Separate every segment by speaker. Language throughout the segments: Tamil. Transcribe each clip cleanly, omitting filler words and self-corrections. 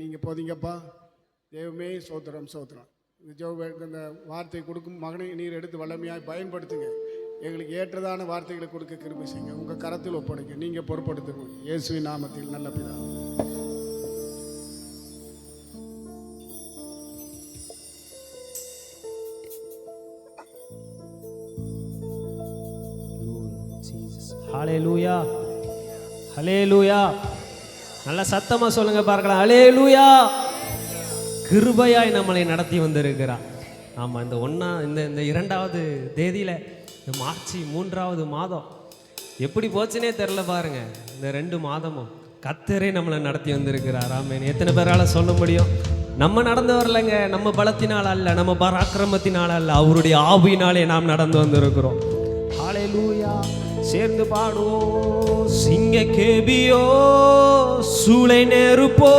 Speaker 1: நீங்கள் போதீங்கப்பா. தேவமே சோத்திரம் சோத்திரம். இந்த வார்த்தை கொடுக்கும் மகனை நீர் எடுத்து வல்லமையாக பயன்படுத்துங்க. எங்களுக்கு ஏற்றதான வார்த்தைகளை கொடுக்க கிருபை செய்யுங்க. உங்கள் கரத்தில் ஒப்படைங்க. நீங்கள் பொறுப்படுத்துங்க. இயேசுவின் நாமத்தில் நல்ல பிதா.
Speaker 2: ஹல்லேலூயா, ஹல்லேலூயா. நல்ல சத்தமா சொல்லுங்க பார்க்கலாம். ஹல்லேலூயா. கிருபையாய் நம்மளை நடத்தி வந்திருக்கிறார். ஆமாம், இந்த இரண்டாவது தேதியில் இந்த மார்ச் 3வது மாதம் எப்படி போச்சுனே தெரில பாருங்க. இந்த 2 மாதமும் கர்த்தரே நம்மளை நடத்தி வந்திருக்கிறார். ஆமென். எத்தனை பேரால் சொல்ல முடியும்? நம்ம நடந்து வரலைங்க, நம்ம பலத்தினால் அல்ல, நம்ம பராக்கிரமத்தினால் அல்ல, அவருடைய ஆவியினாலே நாம் நடந்து வந்திருக்கிறோம். ஹல்லேலூயா. சேர்ந்து பாடுவோம். சிங்க கேபியோ சூளை நெருப்போ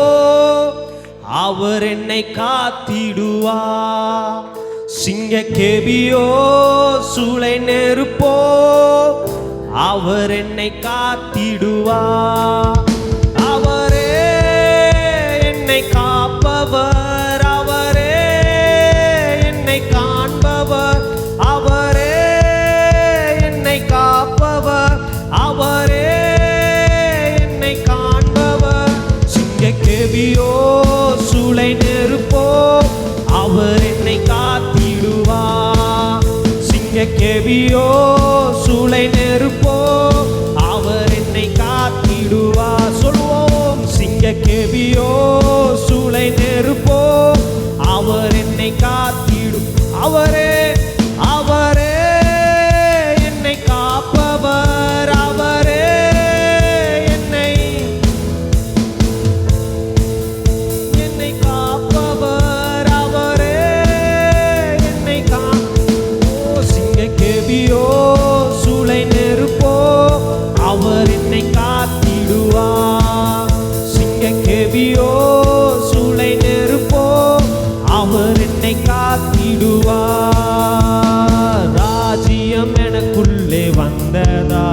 Speaker 2: அவர் என்னை காத்திடுவா. சிங்க கேபியோ சூளை நெருப்போ அவர் என்னை காத்திடுவா. அவரே என்னை காப்பவர், அவரே என்னை காண்பவர், அவரே என்னை காப்பவர், அவரே என்னை காண்பவர். சிங்க கேபியோ சூளை நெருப்போ அவர் என்னை காத்திடுவா. சிங்க கேபியோ சூளை நெருப்போ அவர் என்னை காத்திடுவா. சொல்வோம். சிங்க கேபியோ சூளை நெருப்போ அவர் என்னை காத்திடு. அவரே அவரே என்னை காப்பவர், அவரே என்னை காப்பவர், அவரே என்னை சிங்க கேபியோ சூளை நெருப்போ அவர் என்னை காத்திடுவா. சிங்க கேபியோ சூளை நெருப்போ அவர் என்னை காத்திடுவா. ராஜ்யம் எனக்குள்ளே வந்ததா,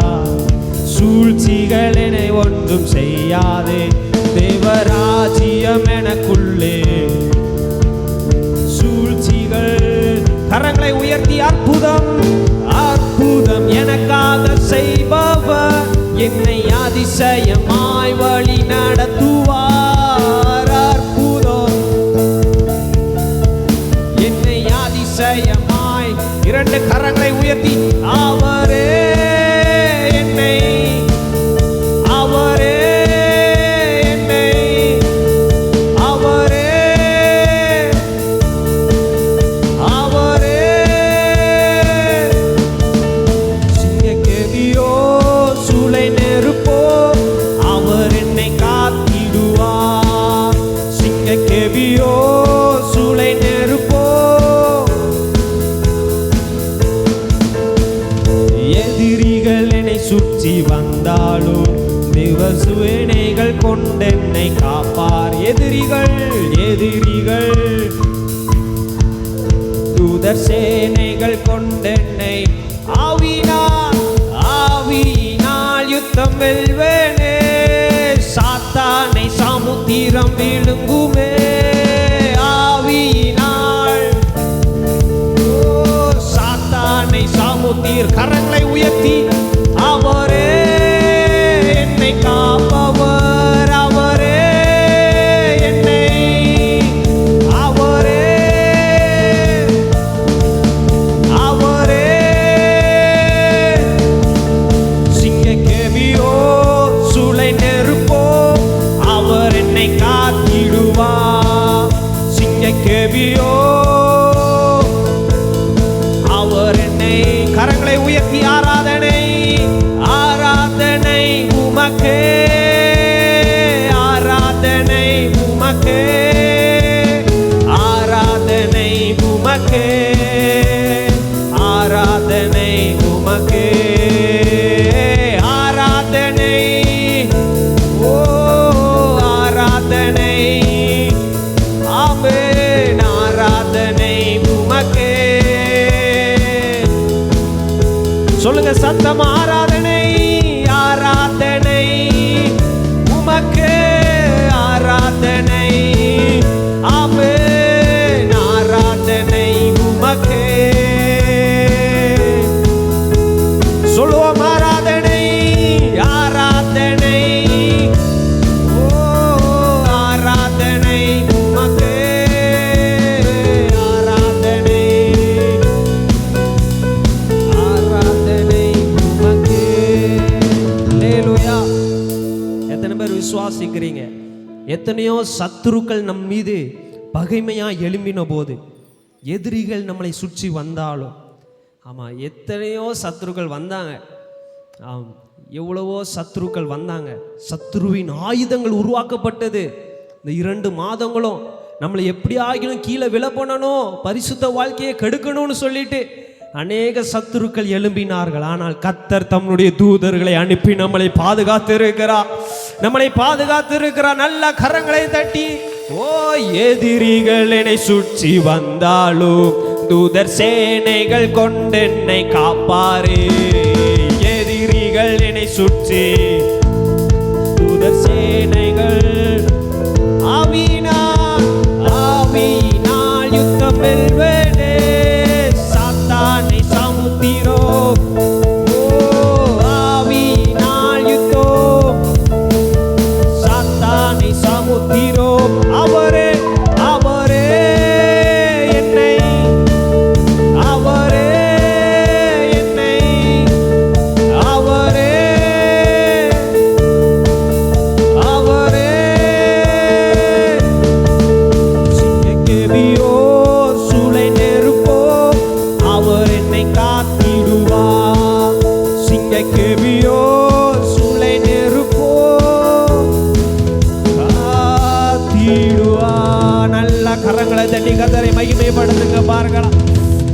Speaker 2: சூழ்ச்சிகள் என்னை ஒன்றும் செய்யாதே. தேவராஜ்யம் எனக்குள்ளே, சூழ்ச்சிகள். கரங்களை உயர்த்தி அற்புதம் அற்புதம் எனக்காக செய்பவர், என்னை அதிசயமாய் வழி நடத்துவார். அற்புதம் என்னை அதிசயமாய். 2 கரங்களை உயர்த்தி அவரே என்னை, அவரே என்னை, அவரே அவரே. சிங்க கேபியோ சூளை நெருப்போ அவர் என்னை காத்திடுவா. சிங்க கேபியோ சூளை நெருப்போ. எதிரிகள் என்னை சுற்றி வந்தாலும் தேவசுவேனைகள் கொண்டென்னை காப்பார். எதிரிகள் எதிரிகள் தூதர் சேனைகள் கொண்டென்னை ஆவியினால் ஆவியினால் யுத்தம் வெல்வேனே. சாத்தானை சமுத்திரம் விழுங்குமே ஆவியினால். சாத்தானை சமுத்திர. கரங்களை உயர்த்தி அவரே என்னை காப்பவர், அவரே என்னை, அவரே அவரே. சிங்க கேபியோ சூளை நெருப்போ அவர் என்னை காத்திடுவா. சிங்க கேபியோ அவர் என்னை. கரங்களை உயர்த்தி ஆராதனை ஆராதனை உமக்கே, ஆராதனை உமக்கே, ஆராதனை உமக்கே, ஆராதனை உமக்கே, ஆராதனை. ஓ ஆராதனை. ஆமென். ஆராதனை உமக்கே. சொல்லுங்க சத்தம். ஆராதனை ஆராதனை உமக்கே, ஆராதனை எத்தனையோ சத்துருக்கள் நம் மீது பகைமையா எழும்பின போது, எதிரிகள் நம்மளை சுற்றி வந்தாலும், ஆமாம், எத்தனையோ சத்துருக்கள் வந்தாங்க. எவ்வளவோ சத்துருக்கள் வந்தாங்க. சத்துருவின் ஆயுதங்கள் உருவாக்கப்பட்டது. இந்த 2 மாதங்களும் நம்மளை எப்படி ஆகிலும் கீழே விழ பண்ணணும், பரிசுத்த வாழ்க்கையை கெடுக்கணும்னு சொல்லிட்டு அநேக சத்துருக்கள் எழும்பினார்கள். ஆனால் கர்த்தர் தம்முடைய தூதர்களை அனுப்பி நம்மளை பாதுகாத்திருக்கிறார். நம்மளை பாதுகாத்திருக்கிறார். நல்ல கரங்களை தட்டி, ஓ எதிரிகள் என்னை சுற்றி வந்தாலும் தூதர் சேனைகள் கொண்டென்னை காப்பாரே. எதிரிகள் என்னை சுற்றி, தூதர் சேனைகள் ஆவியினால் யுத்தம் வெல்வேனே. சாத்தானை சமுத்திரோ, ஆவியினால் யுத்தம், சாத்தானை சமுத்திரோ. அவரே அவரே என்னை, அவரே என்னை, அவரே அவரே. சிங்கக்கேபியோ சூளை நெருப்போ, அவர் என்னை காத்திடுவார். சிங்கக்கேபியோ சூளை நெருப்போ காத்திடுவார். நல்ல கரங்களை தட்டி கர்த்தரை மகிமைப்படுத்துங்க பார்க்கலாம்.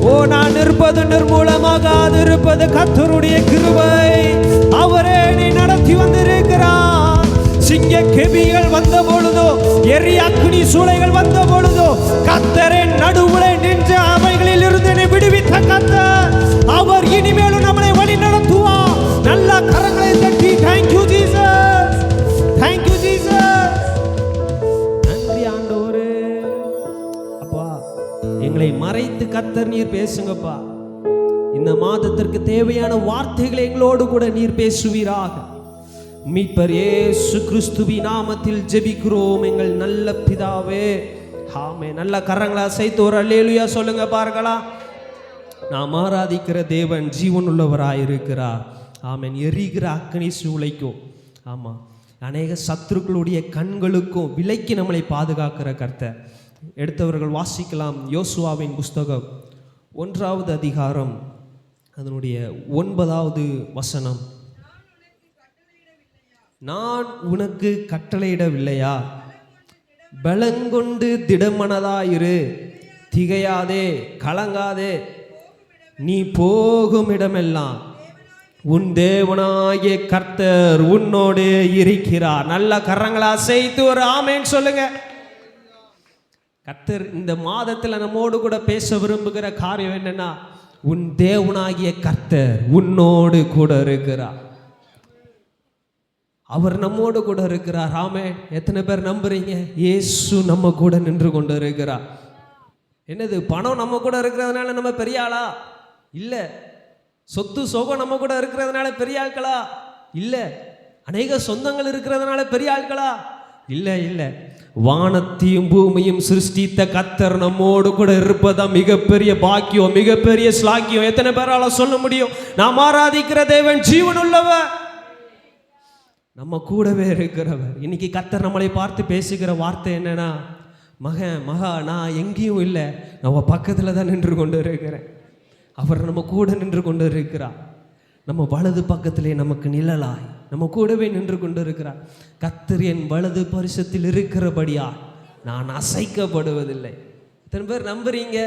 Speaker 2: ஓ, நான் இருப்பது நிர்மூலமாகாது இருப்பது கர்த்தருடைய கிருபை. அவரே நீ நடத்தி வந்திருக்கிறார். சிங்க கெபிகள் வந்த பொழுதோ, எரி அக்னி சூளைகள் வந்த பொழுதோ, கர்த்தரின் நடுவுல நின்ற அவைகளில் இருந்து என்னை விடுவித்த கர்த்தர், அவர் இனிமேலும் நம்மளை வழி நடத்துவார். நல்ல கரங்களை தட்டி தேங்க்யூ ஜீசஸ், தேங்க்யூ ஜீசஸ். நன்றி ஆண்டவரே. அப்பா, எங்களை மறைத்து கர்த்தர் நீர் பேசுங்கப்பா. இந்த மாதத்திற்கு தேவையான வார்த்தைகளை எங்களோடு கூட நீர் பேசுவீராக. மீட்பர் இயேசு கிறிஸ்துவின் நாமத்தில் ஜெபிக்கிறோம் எங்கள் நல்ல பிதாவே, ஆமென். நல்ல கரங்களை அசைத்து ஒரு அல்லேலூயா சொல்லுங்க பார்க்கலாம். நாம் ஆராதிக்கிற தேவன் ஜீவன் உள்ளவராயிருக்கிறார். ஆமென். எரிகிற அக்னி சூளைக்கும், ஆமாம், அநேக சத்துருக்களுடைய கண்களுக்கும் விலக்கி நம்மளை பாதுகாக்கிற கர்த்தர். எடுத்தவர்கள் வாசிக்கலாம். யோசுவாவின் புஸ்தகம் 1வது அதிகாரம் அதனுடைய 9வது வசனம். நான் உனக்கு கட்டளையிடவில்லையா? பலங்கொண்டு திடமனதாயிரு, திகையாதே, கலங்காதே. நீ போகும் இடமெல்லாம் உன் தேவனாகிய கர்த்தர் உன்னோடு இருக்கிறார். நல்ல கரங்களை அசைத்து ஒரு ஆமென் சொல்லுங்க. கர்த்தர் இந்த மாதத்தில் நம்மோடு கூட பேச விரும்புகிற காரியம் என்னன்னா, உன் தேவனாகிய கர்த்தர் உன்னோடு கூட இருக்கிறார். அவர் நம்மோடு கூட இருக்கிறார். ஆமென். எத்தனை பேர் நம்புறீங்க? இயேசு நம்ம கூட நின்று கொண்டு இருக்கிறார். என்னது, பணம் நம்ம கூட இருக்கிறதுனால நம்ம பெரிய ஆளா? இல்ல. சொத்து சோகம் நம்ம கூட இருக்கிறதுனால பெரிய ஆட்களா? இல்ல. அநேக சொந்தங்கள் இருக்கிறதுனால பெரிய ஆட்களா? இல்ல இல்ல. வானத்தையும் பூமியும் சிருஷ்டித்த கர்த்தர் நம்மோடு கூட இருப்பதா மிகப்பெரிய பாக்கியம், மிகப்பெரிய ஸ்லாக்கியம். எத்தனை பேரால சொல்ல முடியும்? நாம் ஆராதிக்கிற தேவன் ஜீவன் உள்ளவர், நம்ம கூடவே இருக்கிறவர். இன்னைக்கு கர்த்தர் நம்மளை பார்த்து பேசுகிற வார்த்தை என்னன்னா, மகா நான் எங்கேயும் இல்லை, நம்ம பக்கத்தில் தான் நின்று கொண்டு இருக்கிறேன். அவர் நம்ம கூட நின்று கொண்டு இருக்கிறார். நம்ம வலது பக்கத்திலே நமக்கு நிழலாய் நம்ம கூடவே நின்று கொண்டு இருக்கிறார். கர்த்தர் என் வலது பரிசத்தில் இருக்கிறபடியா நான் அசைக்கப்படுவதில்லை. எத்தனை பேர் நம்புறீங்க?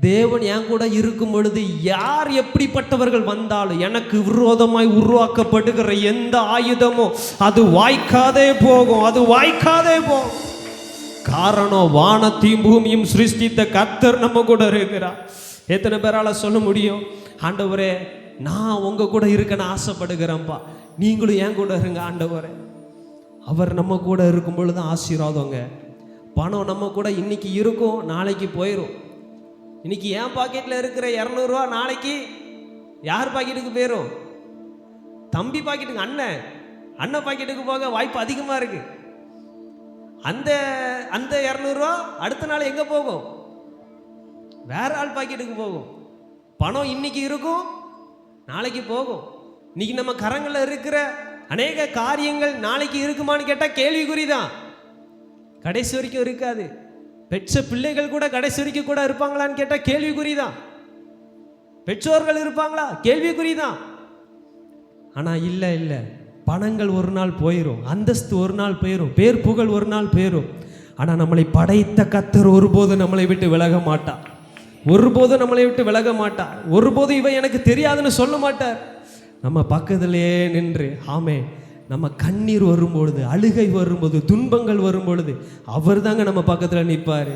Speaker 2: தேவன் என் கூட இருக்கும் பொழுது யார் எப்படிப்பட்டவர்கள் வந்தாலும் எனக்கு விரோதமாய் உருவாக்கப்படுகிற எந்த ஆயுதமோ அது வாய்க்காதே போகும், அது வாய்க்காதே போகும். காரணம், வானத்தையும் பூமியும் சிருஷ்டித்த கர்த்தர் நம்ம கூட இருக்கிறார். எத்தனை பேரால சொல்ல முடியும், ஆண்டவரே நான் உங்க கூட இருக்கன்னு ஆசைப்படுகிறேன்ப்பா, நீங்களும் என் கூட இருங்க ஆண்டவரே. அவர் நம்ம கூட இருக்கும் பொழுது ஆசீர்வாதங்க. பணம் நம்ம கூட இன்னைக்கு இருக்கும், நாளைக்கு போயிடும். இன்னைக்கு என் பாக்கெட்டில் இருக்கிற 200 ரூபா நாளைக்கு யார் பாக்கெட்டுக்கு போயிடும்? தம்பி பாக்கெட்டுக்கு, அண்ணன் பாக்கெட்டுக்கு போக வாய்ப்பு அதிகமாக இருக்கு. அந்த 200 ரூபா அடுத்த நாள் எங்கே போகும்? வேற ஆள் பாக்கெட்டுக்கு போகும். பணம் இன்னைக்கு இருக்கும், நாளைக்கு போகும். இன்னைக்கு நம்ம கரங்களில் இருக்கிற அநேக காரியங்கள் நாளைக்கு இருக்குமான்னு கேட்டால் கேள்விக்குறி தான். கடைசி வரைக்கும் இருக்காது. பெற்ற பிள்ளைகள் கூட கடைசி வரைக்கும் கூட இருப்பாங்களான்னு கேட்டால் கேள்விக்குறிதான். பெற்றோர்கள் இருப்பாங்களா? கேள்விக்குறிதான். ஆனால் இல்லை, பணங்கள் ஒரு நாள் போயிடும், அந்தஸ்து ஒரு நாள் போயிடும், பேர் புகழ் ஒரு நாள் போயிடும். ஆனால் நம்மளை படைத்த கர்த்தர் ஒருபோதும் நம்மளை விட்டு விலக மாட்டார். ஒருபோதும் நம்மளை விட்டு விலக மாட்டார். ஒருபோதும் இவன் எனக்கு தெரியாதுன்னு சொல்ல மாட்டார். நம்ம பக்கத்திலேயே நின்று ஆமே, நம்ம கண்ணீர் வரும்பொழுது, அழுகை வரும்போது, துன்பங்கள் வரும்பொழுது அவர் தாங்க நம்ம பக்கத்தில் நிற்பார்.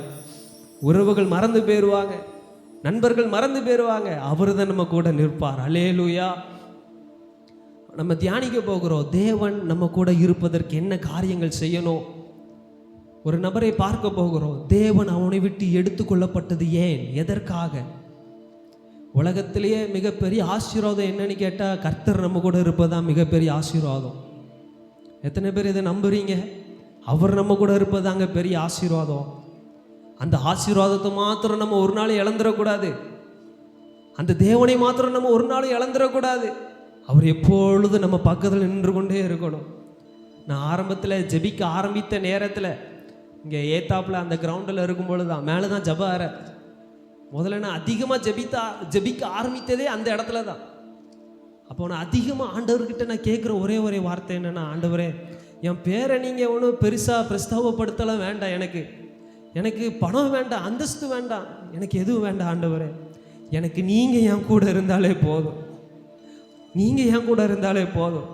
Speaker 2: உறவுகள் மறந்து போயிடுவாங்க, நண்பர்கள் மறந்து போயிடுவாங்க, அவர் தான் நம்ம கூட நிற்பார். அல்லேலூயா. நம்ம தியானிக்க போகிறோம், தேவன் நம்ம கூட இருப்பதற்கு என்ன காரியங்கள் செய்யணும். ஒரு நபரை பார்க்க போகிறோம், தேவன் அவனை விட்டு எடுத்துக்கொள்ளப்பட்டது ஏன், எதற்காக? உலகத்திலேயே மிகப்பெரிய ஆசீர்வாதம் என்னன்னு கேட்டால் கர்த்தர் நம்ம கூட இருப்பதான் மிகப்பெரிய ஆசீர்வாதம். எத்தனை பேர் இதை நம்புறீங்க? அவர் நம்ம கூட இருப்பதாங்க பெரிய ஆசீர்வாதம். அந்த ஆசீர்வாதத்தை மாத்திரம் நம்ம ஒரு நாள் இழந்துடக்கூடாது. அந்த தேவனை மாத்திரம் நம்ம ஒரு நாள் இழந்துடக்கூடாது. அவர் எப்பொழுதும் நம்ம பக்கத்தில் நின்று கொண்டே இருக்கணும். நான் ஆரம்பத்தில் ஜெபிக்க ஆரம்பித்த நேரத்தில் இங்கே ஏத்தாப்பில் அந்த கிரவுண்டில் இருக்கும் பொழுது தான், மேலே தான் ஜப அறை. முதல்ல நான் அதிகமாக ஜெபிக்க ஆரம்பித்ததே அந்த இடத்துல தான். அப்போ நான் அதிகமாக ஆண்டவர்கிட்ட நான் கேட்குற ஒரே வார்த்தை என்னென்னா, ஆண்டவரே என் பேரை நீங்கள் ஒன்றும் பெருசாக பிரஸ்தாபப்படுத்தலாம் வேண்டாம், எனக்கு பணம் வேண்டாம், அந்தஸ்து வேண்டாம், எனக்கு எதுவும் வேண்டாம் ஆண்டவரே, எனக்கு நீங்கள் என் கூட இருந்தாலே போதும், நீங்கள் என் கூட இருந்தாலே போதும்.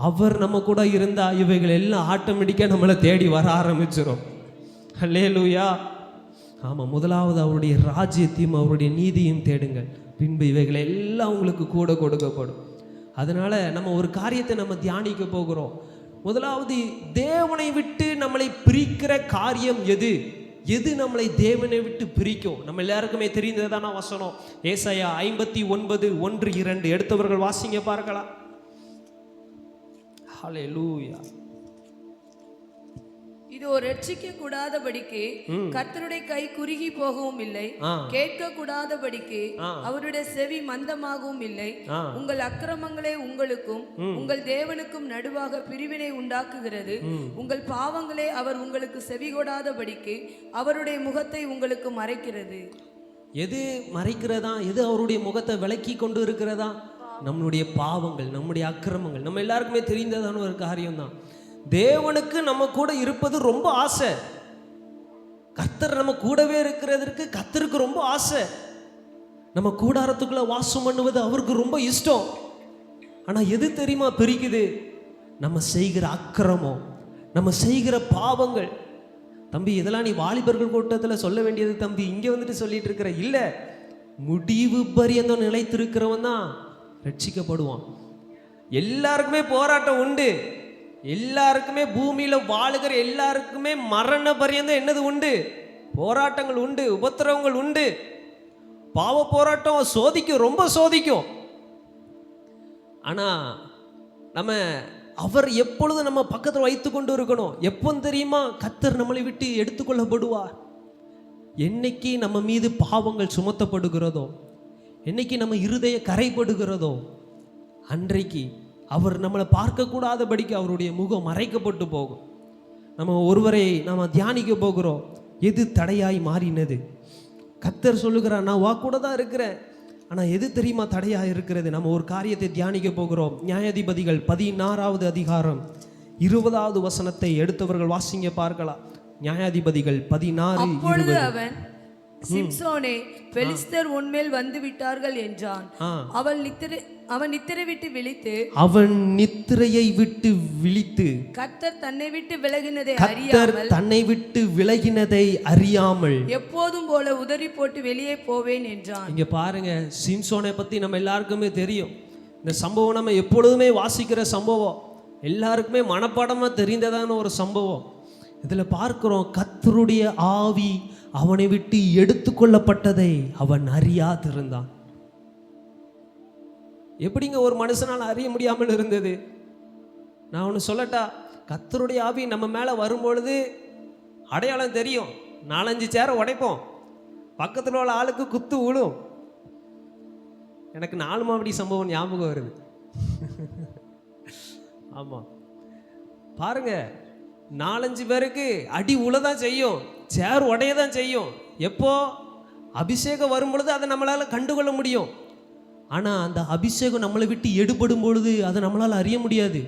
Speaker 2: அவர் நம்ம கூட இருந்தால் இவைகள் எல்லாம் ஆட்டோமேட்டிக்காக நம்மளை தேடி வர ஆரம்பிச்சிடும். அல்லேலூயா. ஆமாம், முதலாவது அவருடைய ராஜ்யத்தையும் அவருடைய நீதியும் தேடுங்கள், பின்பு இவைகள் எல்லாம் உங்களுக்கு கூட கொடுக்கப்படும். அதனால் நம்ம ஒரு காரியத்தை நம்ம தியானிக்க போகிறோம். முதலாவது, தேவனை விட்டு நம்மளை பிரிக்கிற காரியம் எது நம்மளை தேவனை விட்டு பிரிக்கும்? நம்ம எல்லாருக்குமே தெரிந்ததான வசனம் ஏசாயா 59:1-2. எடுத்தவர்கள் வாசிங்க பார்க்கலாம். ஹல்லேலூயா.
Speaker 3: இதோ ரட்சிக்க கூடாதபடிக்கு கர்த்தருடைய கை குறுகி போகவும் இல்லை, கேட்க கூடாதபடிக்கு அவருடைய செவி மந்தமாகவும் இல்லை. உங்கள் அக்கிரமங்களே உங்களுக்கும் உங்கள் தேவனுக்கும் நடுவாக பிரிவினை உண்டாக்குகிறது. உங்கள் பாவங்களே அவர் உங்களுக்கு செவி கொடாதபடிக்கு அவருடைய முகத்தை உங்களுக்கு மறைக்கிறது.
Speaker 2: எது மறைக்கிறதா? எது அவருடைய முகத்தை விலக்கி கொண்டு இருக்கிறதா? நம்மளுடைய பாவங்கள், நம்முடைய அக்கிரமங்கள். நம்ம எல்லாருக்குமே தெரிந்ததான ஒரு காரியம்தான். தேவனுக்கு நம்ம கூட இருப்பது ரொம்ப ஆசை. கர்த்தர் நம்ம கூடவே இருக்கிறதற்கு கர்த்தருக்கு ரொம்ப ஆசை. நம்ம கூடாரத்துக்குள்ள வாசம் பண்ணுவது அவருக்கு ரொம்ப இஷ்டம். ஆனால் எது தெரியுமா பிரிக்குது? நம்ம செய்கிற அக்கிரமம், நம்ம செய்கிற பாவங்கள். தம்பி, இதெல்லாம் நீ வாலிபர்கள் கூட்டத்தில் சொல்ல வேண்டியது தம்பி, இங்கே வந்துட்டு சொல்லிட்டு இருக்கிற இல்லை. முடிவு பரியந்தம் நிலைத்திருக்கிறவன் தான் ரட்சிக்கப்படுவான். எல்லாருக்குமே போராட்டம் உண்டு, எல்லாருக்குமே பூமியில வாழுகிற எல்லாருக்குமே மரண பரியந்தம் என்னது உண்டு? போராட்டங்கள் உண்டு, உபத்திரவங்கள் உண்டு. பாவ போராட்டம் சோதிக்கும், ரொம்ப சோதிக்கும். ஆனா நம்ம அவர் எப்பொழுதும் நம்ம பக்கத்தில் வைத்து கொண்டு இருக்கணும். எப்போ தெரியுமா கர்த்தர் நம்மளை விட்டு எடுத்துக்கொள்ளப்படுவார்? என்னைக்கு நம்ம மீது பாவங்கள் சுமத்தப்படுகிறதோ, என்னைக்கு நம்ம இருதய கரைப்படுகிறதோ, அன்றைக்கு அவர் நம்மளை பார்க்கக்கூடாதபடிக்கு அவருடைய முகம் மறைக்கப்பட்டு போகும். நம்ம ஒருவரை நாம் தியானிக்க போகிறோம். எது தடையாய் மாறினது? கர்த்தர் சொல்லுகிறார், நான் வா கூட தான் இருக்கிறேன், ஆனால் எது தெரியுமா தடையாக இருக்கிறது? நம்ம ஒரு காரியத்தை தியானிக்க போகிறோம். நியாயாதிபதிகள் 16வது அதிகாரம் 20வது வசனத்தை எடுத்தவர்கள் வாசிங்க பார்க்கலாம். நியாயாதிபதிகள் 16:20.
Speaker 3: அவன், சிம்சோனே, பெலிஸ்தர் உன்மேல் வந்து விட்டார்கள் என்றான். அவன் நித்திரை விட்டு விழித்து,
Speaker 2: அவன் நித்திரையை விட்டு விழித்து,
Speaker 3: கர்த்தர் தன்னை விட்டு விலகினதை
Speaker 2: அறியாமல்
Speaker 3: எப்போதும் போல உதறி போட்டு வெளியே போவேன் என்றான்.
Speaker 2: இங்க பாருங்க, சிம்சோனை பத்தி நம்ம எல்லாருக்குமே தெரியும். இந்த சம்பவம் நம்ம எப்பொழுதுமே வாசிக்கிற சம்பவம், எல்லாருக்குமே மனப்பாடமா தெரிந்ததான ஒரு சம்பவம். இதுல பார்க்கிறோம், கர்த்தருடைய ஆவி அவனை விட்டு எடுத்துக்கொள்ளப்பட்டதை அவன் அறியாதிருந்தான். எப்படிங்க ஒரு மனுஷனால் அறிய முடியாமல் இருந்தது? நான் ஒன்று சொல்லட்டா, கர்த்தருடைய ஆவி நம்ம மேலே வரும்பொழுது அடையாளம் தெரியும். 4-5 சேரை உடைப்போம், பக்கத்தில் உள்ள ஆளுக்கு குத்து விழும். எனக்கு 4 மாவடி சம்பவம் ஞாபகம் வருது. ஆமாம், பாருங்க, 4-5 பேருக்கு அடி உழதான் செய்யும், சேர் உடைய தான் செய்யும். எப்போ அபிஷேகம் வரும் பொழுது அதை நம்மளால் கண்டுகொள்ள முடியும். ஆனால் அந்த அபிஷேகம் நம்மளை விட்டு எடுபடும் பொழுது அதை நம்மளால் அறிய முடியாது.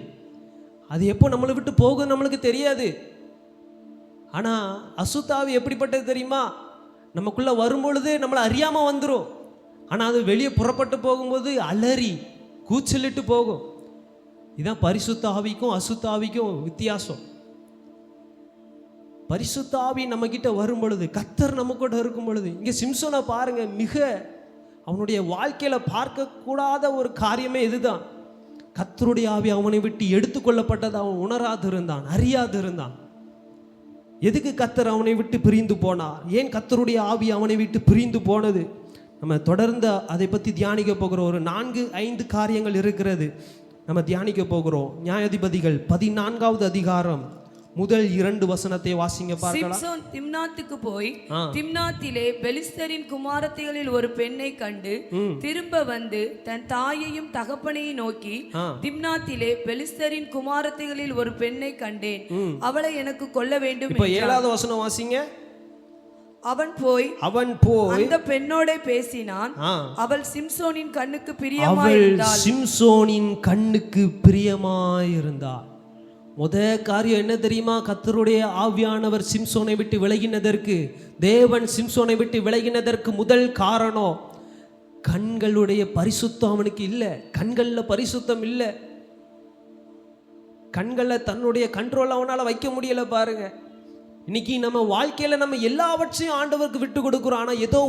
Speaker 2: அது எப்போ நம்மளை விட்டு போகும் நம்மளுக்கு தெரியாது. ஆனால் அசுத்தாவி எப்படிப்பட்டது தெரியுமா? நமக்குள்ளே வரும்பொழுது நம்மளை அறியாமல் வந்துடும். ஆனால் அது வெளியே புறப்பட்டு போகும்போது அலறி கூச்சலிட்டு போகும். இதுதான் பரிசுத்த ஆவிக்கும் அசுத்த ஆவிக்கும் வித்தியாசம். பரிசுத்த ஆவி நம்ம கிட்ட வரும் பொழுது, கர்த்தர் நம்ம கூட இருக்கும் பொழுது, இங்கே சிம்சோனை பாருங்க, மிக அவனுடைய வாழ்க்கையில பார்க்க கூடாத ஒரு காரியமே இதுதான். கர்த்தருடைய ஆவி அவனை விட்டு எடுத்துக்கொள்ளப்பட்டது அவன் உணராது இருந்தான், அறியாது இருந்தான். எதுக்கு கர்த்தர் அவனை விட்டு பிரிந்து போனார்? ஏன் கர்த்தருடைய ஆவி அவனை விட்டு பிரிந்து போனது? நம்ம தொடர்ந்து அதை பற்றி தியானிக்க போகிறோம். ஒரு 4-5 காரியங்கள் இருக்கிறது, நம்ம தியானிக்க போகிறோம். நியாயாதிபதிகள் 14வது அதிகாரம் முதல் 2 வசனத்தை வாசிங்க பார்க்கலாம்.
Speaker 3: சிம்சோன் திம்னாத்துக்கு போய் திம்னாத்திலே பெலிஸ்தரின் குமாரத்திகளில் ஒரு பெண்ணை கண்டு திரும்ப வந்து தன் தாயையும் தகப்பனையும் நோக்கி, திம்னாத்திலே பெலிஸ்தரின் குமாரத்திகளில் ஒரு பெண்ணை கண்டேன், அவளை எனக்கு கொல்ல வேண்டும்.
Speaker 2: இப்ப 7வது வசனம் வாசிங்க.
Speaker 3: அவன் போய்
Speaker 2: அந்த
Speaker 3: பெண்ணோட பேசினான். அவள் சிம்சோனின் கண்ணுக்கு
Speaker 2: பிரியமாயிருந்தாள். முத காரியம் என்ன தெரியுமா? கர்த்தருடைய ஆவியானவர் சிம்சோனை விட்டு விலகினதற்கு, தேவன் சிம்சோனை விட்டு விலகினதற்கு முதல் காரணம், கண்களுடைய பரிசுத்தம் அவனுக்கு இல்லை. கண்கள்ல பரிசுத்தம் இல்லை. கண்களை தன்னுடைய கண்ட்ரோல் அவனால வைக்க முடியல. பாருங்க, இன்னைக்கு நம்ம வாழ்க்கையில நம்ம எல்லாவற்றையும் ஆண்டவருக்கு விட்டு கொடுக்கிறோம். ஆனா ஏதோ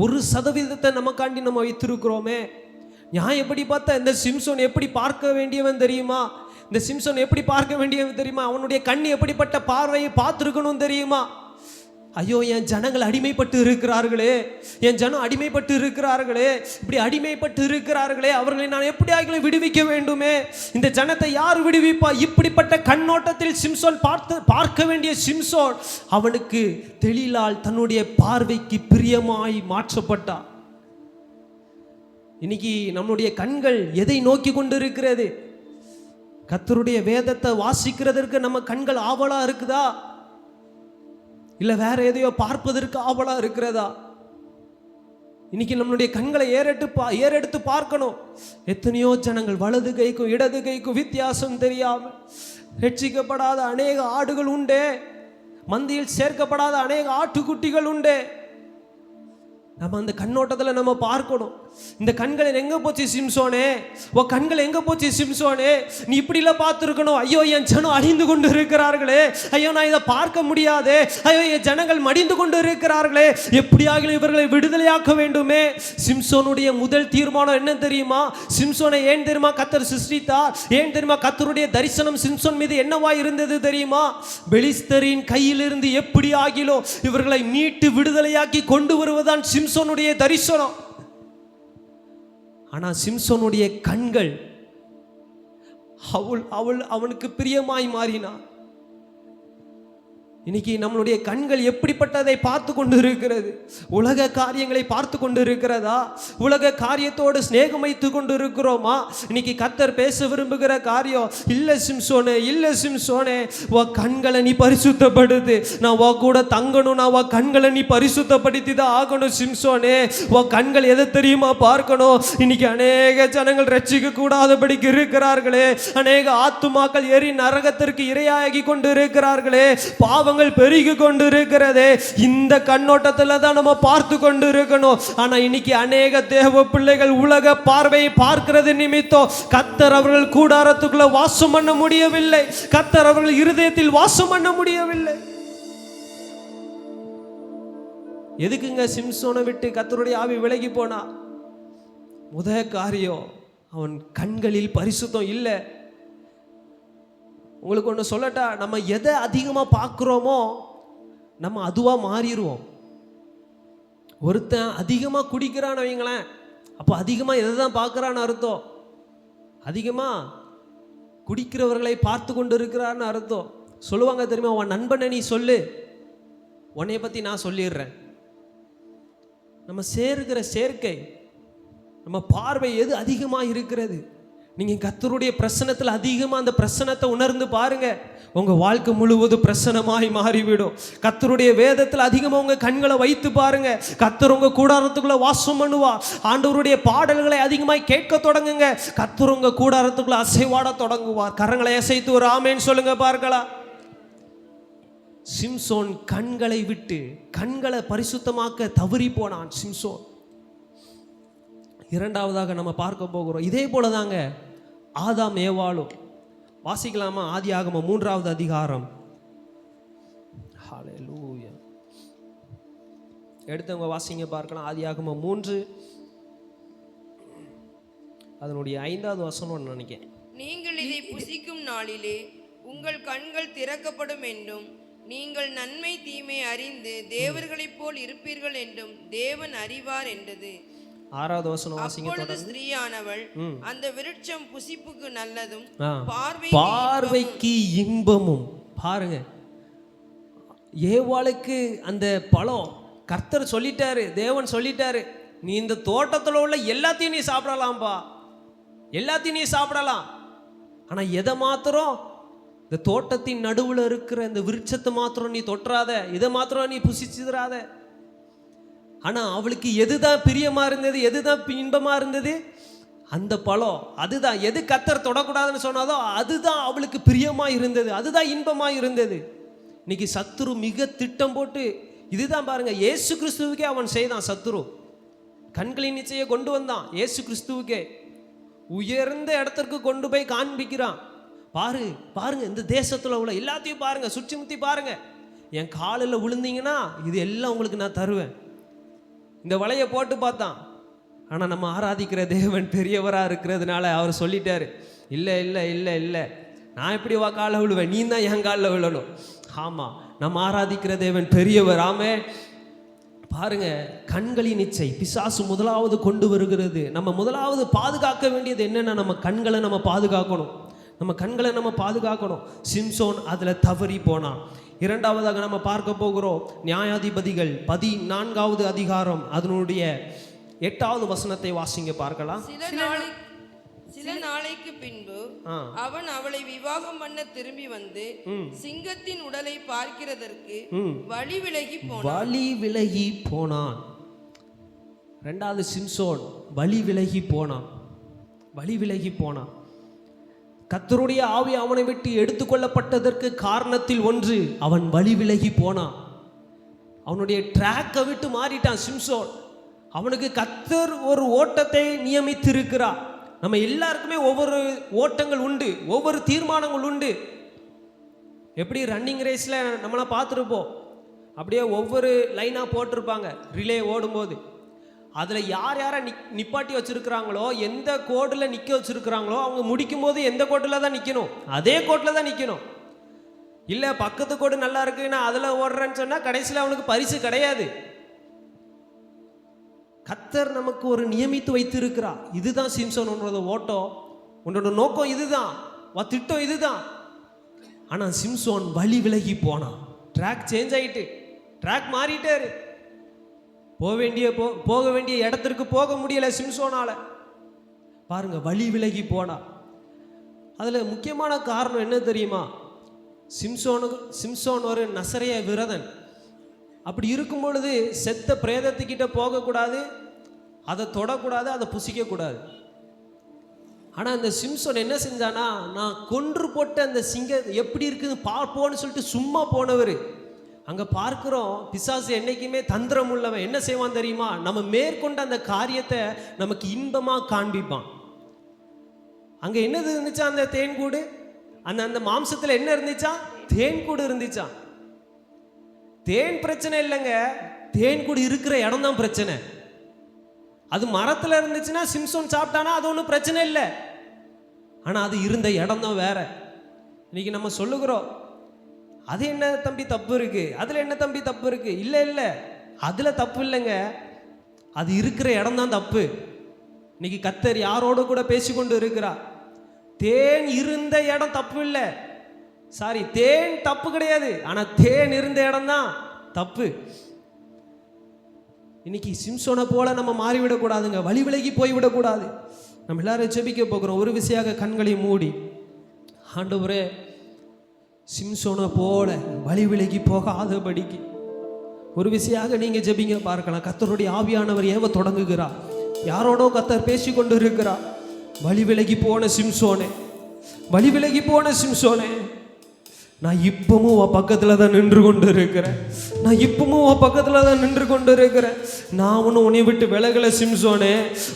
Speaker 2: 1% நமக்காண்டி நம்ம வைத்திருக்கிறோமே. நியாயப்படி பார்த்தா இந்த சிம்சோன் எப்படி பார்க்க வேண்டியவன் தெரியுமா? இந்த சிம்சோன் எப்படி பார்க்க வேண்டியவன் தெரியுமா? அவனுடைய கண் எப்படிப்பட்ட பார்வையை பார்த்துருக்கணும் தெரியுமா? ஐயோ, என் ஜனங்கள் அடிமைப்பட்டு இருக்கிறார்களே, என் ஜனம் அடிமைப்பட்டு இருக்கிறார்களே, இப்படி அடிமைப்பட்டு இருக்கிறார்களே, அவர்களை நான் எப்படி ஆகிலும் விடுவிக்க வேண்டுமே. இந்த ஜனத்தை யார் விடுவிப்பா? இப்படிப்பட்ட கண்ணோட்டத்தில் சிம்சோன் பார்க்க வேண்டிய சிம்சோன், அவனுக்கு தெளிலால் தன்னுடைய பார்வைக்கு பிரியமாய் மாற்றப்பட்டான். இன்னைக்கு நம்முடைய கண்கள் எதை நோக்கி கொண்டு இருக்கிறது? கர்த்தருடைய வேதத்தை வாசிக்கிறதற்கு நம்ம கண்கள் ஆவலா இருக்குதா, இல்ல வேற எதையோ பார்ப்பதற்கு ஆவலா இருக்கிறதா? இன்னைக்கு நம்மளுடைய கண்களை ஏறெடுத்து பார்க்கணும். எத்தனையோ ஜனங்கள் வலது கைக்கும் இடது கைக்கும் வித்தியாசம் தெரியாமல் ரட்சிக்கப்படாத அநேக ஆடுகள் உண்டே, மந்தியில் சேர்க்கப்படாத அநேக ஆட்டுக்குட்டிகள் உண்டே. நம்ம அந்த கண்ணோட்டத்தில் நம்ம பார்க்கணும். இந்த கண்கள் எங்க போச்சு சிம்சோனே? ஓ கண்கள் எங்க போச்சு சிம்சோனே? நீ இப்படிலாம் பார்த்துருக்கணும். ஐயோ, என் ஜனம் அழிந்து கொண்டு இருக்கிறார்களே, ஐயோ நான் இதை பார்க்க முடியாதே, ஐயோ என் ஜனங்கள் மடிந்து கொண்டு இருக்கிறார்களே, எப்படியாக இவர்களை விடுதலையாக்க வேண்டுமே. சிம்சோனுடைய முதல் தீர்மானம் என்ன தெரியுமா? சிம்சோனை ஏன் தெரியுமா கர்த்தர் சிருஷ்டித்தார்? ஏன் தெரியுமா கர்த்தருடைய தரிசனம் சிம்சோன் மீது என்னவா இருந்தது தெரியுமா? பெலிஸ்தரின் கையிலிருந்து எப்படி ஆகிலோ இவர்களை மீட்டு விடுதலையாக்கி கொண்டு வருவதான் சிம்சோனுடைய தரிசனம். ஆனா சிம்சோனுடைய கண்கள் அவனுக்கு பிரியமாய் மாறினான். இன்னைக்கு நம்மளுடைய கண்கள் எப்படிப்பட்டதை பார்த்து கொண்டு இருக்கிறது? உலக காரியங்களை பார்த்து கொண்டு இருக்கிறதா? உலக காரியத்தோடு ஸ்நேகம் வைத்து கொண்டு இருக்கிறோமா? இன்னைக்கு கர்த்தர் பேச விரும்புகிற காரியம், இல்ல சிம்சோனே, இல்ல சிம்சோனே, உன் கண்களை நீ பரிசுத்தப்படுத்து. நான் உன் கூட தங்கணும், நான் உன் கண்களை நீ பரிசுத்தப்படுத்தி தான் ஆகணும் சிம்சோனே. உன் கண்கள் எதை தெரியுமா பார்க்கணும்? இன்னைக்கு அநேக ஜனங்கள் ரட்சிக்க கூடாதபடிக்கு இருக்கிறார்களே, அநேக ஆத்துமாக்கள் ஏறி நரகத்திற்கு இரையாகி கொண்டு இருக்கிறார்களே, பாவங்கள் பெருகி கொண்டு இருக்கிறதே. இந்த கண்ணோட்டத்தில் தான் நம்ம பார்த்து கொண்டு இருக்கணும். ஆனா இன்னைக்கு அநேக தேவ பிள்ளைகள் உலக பார்வையை பார்க்கிறது நிமித்தம் கர்த்தர் அவர்கள் கூடாரத்துக்குள்ள வாசம் பண்ண முடியவில்லை, கர்த்தர் அவர்கள் இருதயத்தில் வாசம் பண்ண முடியவில்லை. எதுக்குங்க சிம்சோனை விட்டு கர்த்தருடைய ஆவி விலகி போனா? முதல் காரியம், அவன் கண்களில் பரிசுத்தம் இல்லை. உங்களுக்கு ஒன்று சொல்லட்டா, நம்ம எதை அதிகமாக பார்க்குறோமோ நம்ம அதுவாக மாறிடுவோம். ஒருத்தன் அதிகமாக குடிக்கிறான்னு வைங்களேன், அப்போ அதிகமாக எதை தான் பார்க்குறான்னு அர்த்தம். அதிகமாக குடிக்கிறவர்களை பார்த்து கொண்டு இருக்கிறான்னு அர்த்தம். சொல்லுவாங்க தெரியுமா, உன் நண்பனை நீ சொல்லு, உன்னைய பற்றி நான் சொல்லிடுறேன். நம்ம சேர்க்கிற சேர்க்கை, நம்ம பார்வை எது அதிகமாக இருக்கிறது? நீங்க கர்த்தருடைய பிரசன்னத்தில் அதிகமாக அந்த பிரசன்னத்தை உணர்ந்து பாருங்க, உங்க வாழ்க்கை முழுவதும் பிரசன்னமாய் மாறிவிடும். கர்த்தருடைய வேதத்தில் அதிகமாக உங்க கண்களை வைத்து பாருங்க, கர்த்தர் உங்க கூடாரத்துக்குள்ள வாசம் பண்ணுவா. ஆண்டவருடைய பாடல்களை அதிகமாய் கேட்க தொடங்குங்க, கர்த்தர் உங்க கூடாரத்துக்குள்ள அசைவாட தொடங்குவார். கரங்களை அசைத்து ஒரு ஆமேன் சொல்லுங்க பார்க்கலாம். சிம்சோன் கண்களை விட்டு கண்களை பரிசுத்தமாக்க தவறி போனான் சிம்சோன். இரண்டாவதாக நம்ம பார்க்க போகிறோம், இதே போலதாங்க ஆதாம் ஏவாளும். வாசிக்கலாமா? ஆதியாகமம் 3வது அதிகாரம். ஹல்லேலூயா. எடுத்தவங்க வாசிங்க பார்க்கலாம். ஆதியாகமம் 3 அதனுடைய 5வது வசனம் நினைக்கிறேன்.
Speaker 3: நீங்கள் இதை புசிக்கும் நாளிலே உங்கள் கண்கள் திறக்கப்படும் என்றும் நீங்கள் நன்மை தீமை அறிந்து தேவர்களைப் போல் இருப்பீர்கள் என்றும் தேவன் அறிவார் என்றது.
Speaker 2: 6வது வசனம் வாசிங்க.
Speaker 3: அப்பொழுது ஸ்திரீயானவள் அந்த விருட்சம் புசிப்புக்கு நல்லதும்
Speaker 2: பார்வைக்கு இன்பமும். பாருங்க, ஏவாளுக்கு அந்த பழம் கர்த்தர் சொல்லிட்டாரு, தேவன் சொல்லிட்டாரு, நீ இந்த தோட்டத்தில் உள்ள எல்லாத்தையும் நீ சாப்பிடலாம்பா, எல்லாத்தையும் நீ சாப்பிடலாம். ஆனா எதை மாத்திரம், இந்த தோட்டத்தின் நடுவில் இருக்கிற இந்த விருட்சத்தை மாத்திரம் நீ தொற்றாத, இதை மாத்திரம் நீ புசிச்சிடாத. ஆனா அவளுக்கு எதுதான் பிரியமா இருந்தது, எதுதான் இன்பமா இருந்தது? அந்த பழம். அதுதான் எது கர்த்தர் தொடக்கூடாதுன்னு சொன்னாதோ அதுதான் அவளுக்கு பிரியமா இருந்தது, அதுதான் இன்பமா இருந்தது. இன்னைக்கு சத்துரு மிக திட்டம் போட்டு இதுதான் பாருங்க, இயேசு கிறிஸ்துவுக்கே அவன் செய்தான். சத்துரு கண்களின் நிச்சய கொண்டு வந்தான், இயேசு கிறிஸ்துவுக்கே உயர்ந்த இடத்திற்கு கொண்டு போய் காண்பிக்கிறான். பாருங்க இந்த தேசத்துல உள்ள எல்லாத்தையும் பாருங்க, சுற்றி முத்தி பாருங்க, என் காலில் விழுந்தீங்கன்னா இது எல்லாம் உங்களுக்கு நான் தருவேன். இந்த வலையை போட்டு பார்த்தான். ஆனால் நம்ம ஆராதிக்கிற தேவன் பெரியவராக இருக்கிறதுனால அவர் சொல்லிட்டாரு, இல்லை இல்லை இல்லை இல்லை, நான் எப்படி வா காலில் விழுவேன், நீ தான் என் காலில் விழணும். ஆமாம், நம்ம ஆராதிக்கிற தேவன் பெரியவர். ஆமே. பாருங்க, கண்களின் இச்சை பிசாசு முதலாவது கொண்டு வருகிறது. நம்ம முதலாவது பாதுகாக்க வேண்டியது என்னென்னா, நம்ம கண்களை நம்ம பாதுகாக்கணும், நம்ம கண்களை நம்ம பாதுகாக்கணும். சிம்சோன் அதில் தவறி போனான். இரண்டாவதாக நம்ம பார்க்க போகிறோம் நியாயாதிபதிகள் 14வது அதிகாரம் அதனுடைய 8வது வசனத்தை வாசிங்க பார்க்கலாம்.
Speaker 3: சில நாளைக்கு பின்பு அவன் அவளை விவாகம் பண்ண திரும்பி வந்து சிங்கத்தின் உடலை பார்க்கிறதற்கு வழி விலகி போனான். இரண்டாவது சிம்சோன் வழி விலகி போனான். கர்த்தருடைய ஆவி அவனை விட்டு எடுத்துக்கொள்ளப்பட்டதற்கு காரணத்தில் ஒன்று, அவன் வழி விலகி போனான். அவனுடைய ட்ராக்கை விட்டு மாறிட்டான் சிம்சோன். அவனுக்கு கர்த்தர் ஒரு ஓட்டத்தை நியமித்திருக்கிறார். நம்ம எல்லாருக்குமே ஒவ்வொரு ஓட்டங்கள் உண்டு, ஒவ்வொரு தீர்மானங்கள் உண்டு. எப்படி ரன்னிங் ரேஸில் நம்மளாம் பார்த்துருப்போம், அப்படியே ஒவ்வொரு லைனாக போட்டிருப்பாங்க ரிலே ஓடும்போது. அதில் யார் யாரை நிப்பாட்டி வச்சுருக்கிறாங்களோ, எந்த கோட்டில் நிற்க வச்சுருக்கிறாங்களோ, அவங்க முடிக்கும் போது எந்த கோட்டில் தான் நிற்கணும், அதே கோட்டில் தான் நிற்கணும். இல்லை பக்கத்து கோடு நல்லா இருக்கு, நான் அதில் ஓடுறேன்னு சொன்னால் கடைசியில் அவனுக்கு பரிசு கிடையாது. கர்த்தர் நமக்கு ஒரு நியமித்து வைத்திருக்கிறார். இதுதான் சிம்சோன், உன்னோட ஓட்டம், உன்னோட நோக்கம் இதுதான், திட்டம் இதுதான். ஆனால் சிம்சோன் வழி விலகி போனான். ட்ராக் சேஞ்ச் ஆகிட்டு, ட்ராக் மாறிட்டாரு. போக வேண்டிய இடத்திற்கு போக முடியல சிம்சோனால. பாருங்க, வழி விலகி போனா. அதுல முக்கியமான காரணம் என்ன தெரியுமா? சிம்சோன் ஒரு நசரேய விரதன். அப்படி இருக்கும் பொழுது செத்த பிரேதத்துக்கிட்ட போகக்கூடாது, அதை தொடக்கூடாது, அதை புசிக்கக்கூடாது. ஆனால் அந்த சிம்சோன் என்ன செஞ்சானா, நான் கொன்று போட்ட அந்த சிங்கம் எப்படி இருக்குன்னு பார்ப்போன்னு சொல்லிட்டு சும்மா போனவர். அங்கே பார்க்குறோம், பிசாசு என்றைக்குமே தந்திரம் உள்ளவன். என்ன செய்வான் தெரியுமா? நம்ம மேற்கொண்ட அந்த காரியத்தை நமக்கு இன்பமாக காண்பிப்பான். அங்கே என்னது இருந்துச்சா? அந்த தேன்கூடு. அந்த மாம்சத்தில் என்ன இருந்துச்சா? தேன்கூடு இருந்துச்சா. தேன் பிரச்சனை இல்லைங்க, தேன்கூடு இருக்கிற இடம் தான் பிரச்சனை. அது மரத்தில் இருந்துச்சுன்னா சிம்சோன் சாப்பிட்டானா அது ஒன்றும் பிரச்சனை இல்லை. ஆனால் அது இருந்த இடம் தான் வேற. இன்னைக்கு நம்ம சொல்லுகிறோம், அது என்ன தம்பி தப்பு இருக்கு, அதில் என்ன தம்பி தப்பு இருக்கு. இல்லை இல்லை, அதில் தப்பு இல்லைங்க, அது இருக்கிற இடம் தான் தப்பு. இன்னைக்கு கர்த்தர் யாரோடு கூட பேசிக்கொண்டு இருக்கிறார். தேன் இருந்த இடம் தப்பு இல்லை, சாரி, தேன் தப்பு கிடையாது, ஆனால் தேன் இருந்த இடம் தான் தப்பு. இன்னைக்கு சிம்சோனை போல நம்ம மாறிவிடக்கூடாதுங்க, வழி விலகி போய்விடக்கூடாது.
Speaker 2: நம்ம எல்லாரும் ஜெபிக்க போகிறோம். ஒரு விசையாக கண்களை மூடி, ஆண்டவரே சிம்சோனை போல வழி விலகி போகாதபடிக்கு ஒரு விசையாக நீங்க ஜெபிங்க பார்க்கலாம். கர்த்தருடைய ஆவியானவர் ஏவ தொடங்குகிறார். யாரோடோ கர்த்தர் பேசி கொண்டு இருக்கிறார். வழி விலகி போன சிம்சோனே, வழி விலகி போன சிம்சோனே, நான் இப்பவும் உன் பக்கத்துல தான் நின்று கொண்டு இருக்கிறேன். நான் இப்பவும் உன் பக்கத்துல தான் நின்று கொண்டு இருக்கிறேன். நான் ஒன்னும் உன்னை விட்டு விலகல சிம்சோனே,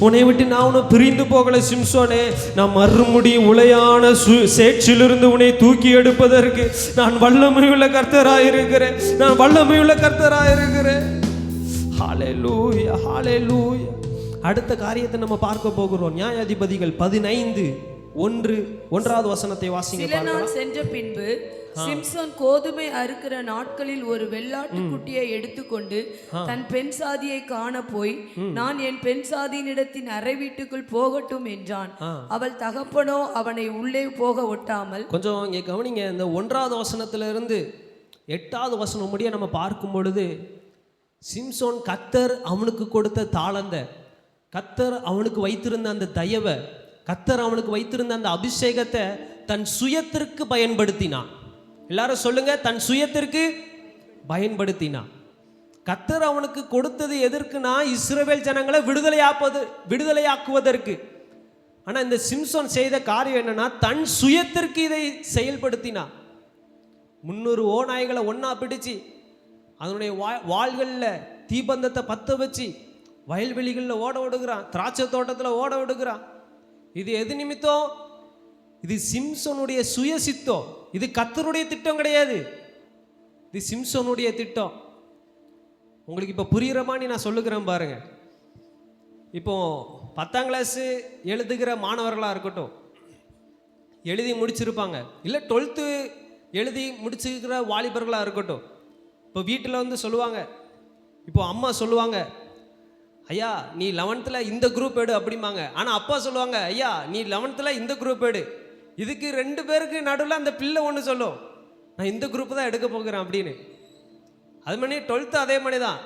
Speaker 2: உன்னை விட்டு நான் ஒன்னும் பிரிந்து போகல சிம்சோனே. நான் மறுபடியும் உளையான சேற்றிலிருந்து உன்னை தூக்கி எடுப்பதற்கு நான் வல்லமையுள்ள கர்த்தராயிருக்கிறேன். நான் வல்லமையுள்ள கர்த்தராயிருக்கிறேன். ஹல்லேலூயா, ஹல்லேலூயா. அடுத்த காரியத்தை நம்ம பார்க்க போகிறோம். நியாயாதிபதிகள் 15:1 வசனத்தை வாசிங்க.
Speaker 3: சில நாள் சென்ற பின்பு சிம்சோன் கோதுமை அறுக்கிற நாட்களில் ஒரு வெள்ளாட்டு குட்டியை எடுத்துக்கொண்டு தன் பெண் சாதியை காண போய், நான் என் பெண் சாதியினிடத்தின் அறை வீட்டுக்குள் போகட்டும் என்றான். அவள் தகப்பனோ அவனை உள்ளே போக ஒட்டாமல். கொஞ்சம் இங்கே கவனிங்க. இந்த 1வது வசனத்திலிருந்து 8வது வசனம் முடிய நம்ம பார்க்கும் பொழுது, சிம்சோன் கர்த்தர் அவனுக்கு கொடுத்த தாளந்த, கர்த்தர் அவனுக்கு வைத்திருந்த அந்த தயவை, கர்த்தர் அவனுக்கு வைத்திருந்த அந்த அபிஷேகத்தை தன் சுயத்திற்கு பயன்படுத்தினான். எல்லாரும் சொல்லுங்க, தன் சுயத்திற்கு பயன்படுத்தினான். கர்த்தர் அவனுக்கு கொடுத்தது எதற்குனா, இஸ்ரவேல் ஜனங்களை விடுதலையாக்குவதற்கு. ஆனா இந்த சிம்சோன் செய்த காரியம் என்னன்னா, தன் சுயத்திற்கு இதை செயல்படுத்தினான். 300 ஓநாய்களை ஒன்னா பிடிச்சு அதனுடைய வாள்களில் தீபந்தத்தை பத்த வச்சு வயல்வெளிகளில் ஓட விடுகிறான், திராட்சை தோட்டத்தில் ஓட விடுகிறான். இது எது நிமித்தம்? இது சிம்சோனுடைய சுய சித்தம். இது கர்த்தருடைய திட்டம் கிடையாது. இது சிம்சோனுடைய திட்டம். உங்களுக்கு இப்போ புரிகிற மாதிரி நான் சொல்லுகிறேன் பாருங்க. இப்போ 10ஆம் கிளாஸ் எழுதுகிற மாணவர்களாக இருக்கட்டும், எழுதி முடிச்சிருப்பாங்க, இல்லை 12th எழுதி முடிச்சிருக்கிற வாலிபர்களாக இருக்கட்டும். இப்போ வீட்டில் வந்து சொல்லுவாங்க, இப்போ அம்மா சொல்லுவாங்க, ஐயா நீ 11th இந்த குரூப் எடு அப்படிம்பாங்க. ஆனால் அப்பா சொல்லுவாங்க, ஐயா நீ 11th இந்த குரூப் எடு. இதுக்கு 2 பேருக்கு நடுவில் அந்த பிள்ளை ஒன்று சொல்லும், நான் இந்த குரூப் தான் எடுக்க போகிறேன் அப்படின்னு. அது மாதிரி 12th அதே மாதிரி தான்,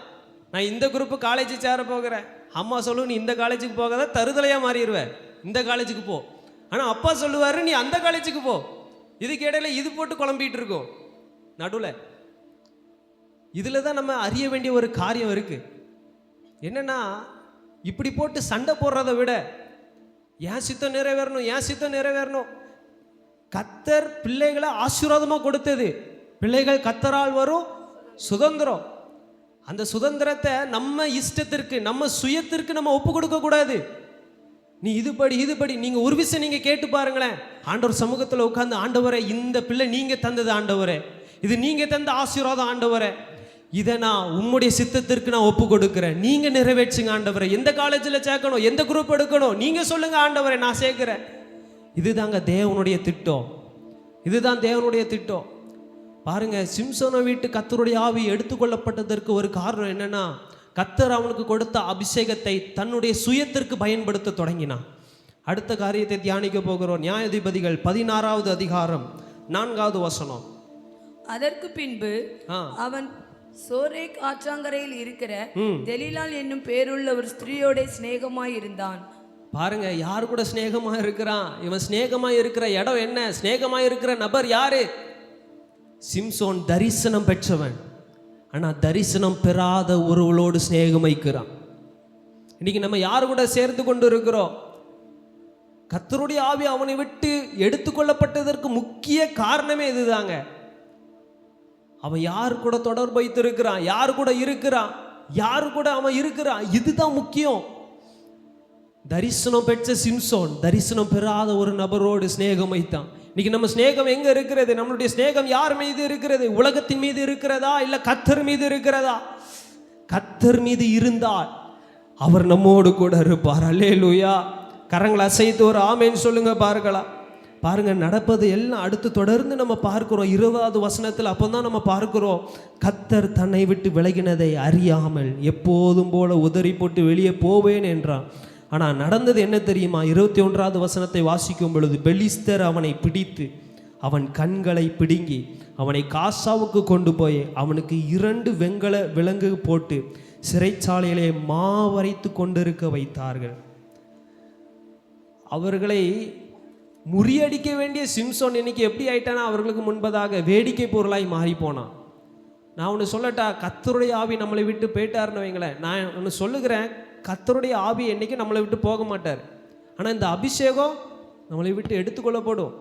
Speaker 3: நான் இந்த குரூப்பு காலேஜ் சேர போகிறேன். அம்மா சொல்லும், நீ இந்த காலேஜுக்கு போகாத, தருதலையாக மாறிடுவேன், இந்த காலேஜுக்கு போ. ஆனால் அப்பா சொல்லுவார், நீ அந்த காலேஜுக்கு போ. இதுக்கு இடையில இது போட்டு குழம்பிட்டு இருக்கோம் நடுவில். இதில் தான் நம்ம அறிய வேண்டிய ஒரு காரியம் இருக்குது. என்னன்னா, இப்படி போட்டு சண்டை போடுறதை விட என் சித்தம் நிறைவேறணும், என் சித்தம் நிறைவேறணும். கர்த்தர் பிள்ளைகளை ஆசீர்வாதமாக கொடுத்தது. பிள்ளைகள் கர்த்தரால் வரும் சுதந்திரம். அந்த சுதந்திரத்தை நம்ம இஷ்டத்திற்கு, நம்ம சுயத்திற்கு நம்ம ஒப்பு கொடுக்க கூடாது. நீ இதுபடி நீங்க ஒரு விஷயம் நீங்க கேட்டு பாருங்களேன். ஆண்டவர் சமூகத்தில் உட்கார்ந்து, ஆண்டவரே இந்த பிள்ளை நீங்க தந்தது ஆண்டவரே, இது நீங்க தந்த ஆசீர்வாதம் ஆண்டவரே, இதை நான் உம்முடைய சித்தத்திற்கு நான் ஒப்பு கொடுக்கிறேன், நீங்க நிறைவேற்றுங்க ஆண்டவரே. எந்த காலேஜில் சேர்க்கணும், எந்த குரூப் எடுக்கணும், நீங்க சொல்லுங்க ஆண்டவரே, நான் சேர்க்கிறேன். இதுதாங்க தேவனுடைய திட்டம். இதுதான் தேவனுடைய திட்டம். பாருங்க, சிம்சோனை வீட்டு கர்த்தருடைய ஆவி எடுத்துக்கொள்ளப்பட்டதற்கு ஒரு காரணம் என்னன்னா, கர்த்தர் அவனுக்கு கொடுத்த அபிஷேகத்தை தன்னுடைய சுயத்திற்கு பயன்படுத்த தொடங்கினான். அடுத்த காரியத்தை தியானிக்க போகிறோம். நியாயாதிபதிகள் 16வது அதிகாரம் 4வது வசனம். அதற்கு பின்பு அவன் சோரேக் ஆற்றங்கரையில் இருக்கிற தெலீலாள் என்னும் பேருள்ள ஒரு ஸ்திரீயோட சிநேகமாய் இருந்தான்.
Speaker 2: பாருங்க, யாரு கூட சிநேகமா இருக்கிறான்? இவன் சிநேகமா இருக்கிற இடம் என்ன? சிநேகமா இருக்கிற நபர் யாரு? சிம்சோன் தரிசனம் பெற்றவன். ஆனா தரிசனம் பெறாத ஒருவளோடு சிநேகம் வைக்கிறான். இன்னைக்கு நம்ம யாரு கூட சேர்ந்து கொண்டு இருக்கிறோம்? கர்த்தருடைய ஆவி அவனை விட்டு எடுத்துக்கொள்ளப்பட்டதற்கு முக்கிய காரணமே இதுதாங்க. அவன் யாரு கூட தொடர்பு வைத்து இருக்கிறான், யாரு கூட இருக்கிறான், யாரு கூட அவன் இருக்கிறான், இதுதான் முக்கியம். தரிசனம் பெற்ற சிம்சோன் தரிசனம் பெறாத ஒரு நபரோடு சிநேகம் வைத்தான். இன்னைக்கு நம்ம சிநேகம் எங்க இருக்கிறது? நம்மளுடைய சிநேகம் யார் மீது இருக்கிறது? உலகத்தின் மீது இருக்கிறதா, இல்ல கர்த்தர் மீது இருக்கிறதா? கர்த்தர் மீது இருந்தால் அவர் நம்மோடு கூட இருப்பார். அல்லேலூயா. கரங்களை அசைத்து ஒரு ஆமேன்னு சொல்லுங்க பார்க்கலாம். பாருங்க, நடப்பது எல்லாம் அடுத்து தொடர்ந்து நம்ம பார்க்கிறோம். 20வது வசனத்தில் அப்போதான் நம்ம பார்க்கிறோம், கர்த்தர் தன்னை விட்டு விலகினதை அறியாமல் எப்போதும் போல உதறி போட்டு வெளியே போவேன் என்றான். ஆனால் நடந்தது என்ன தெரியுமா? 21வது வசனத்தை வாசிக்கும் பொழுது, பெலிஸ்தர் அவனை பிடித்து அவன் கண்களை பிடுங்கி அவனை காசாவுக்கு கொண்டு போய் அவனுக்கு 2 வெண்கல விலங்கு போட்டு சிறைச்சாலையிலே மாவரைத்து கொண்டிருக்க வைத்தார்கள். அவர்களை முறியடிக்க வேண்டிய சிம்சோன் இன்னைக்கு எப்படி ஆயிட்டானா அவர்களுக்கு முன்பதாக வேடிக்கை பொருளாய் மாறி போனான். நான் ஒன்று சொல்லட்டா, கர்த்தருடைய ஆவி நம்மளை விட்டு போயிட்டாருன்னு வைங்களேன். நான் ஒன்று சொல்லுகிறேன், கர்த்தருடைய ஆவி என்னைக்கு நம்மளை விட்டு போக மாட்டார். ஆனால் இந்த அபிஷேகம் நம்மளை விட்டு எடுத்துக்கொள்ளப்படும்.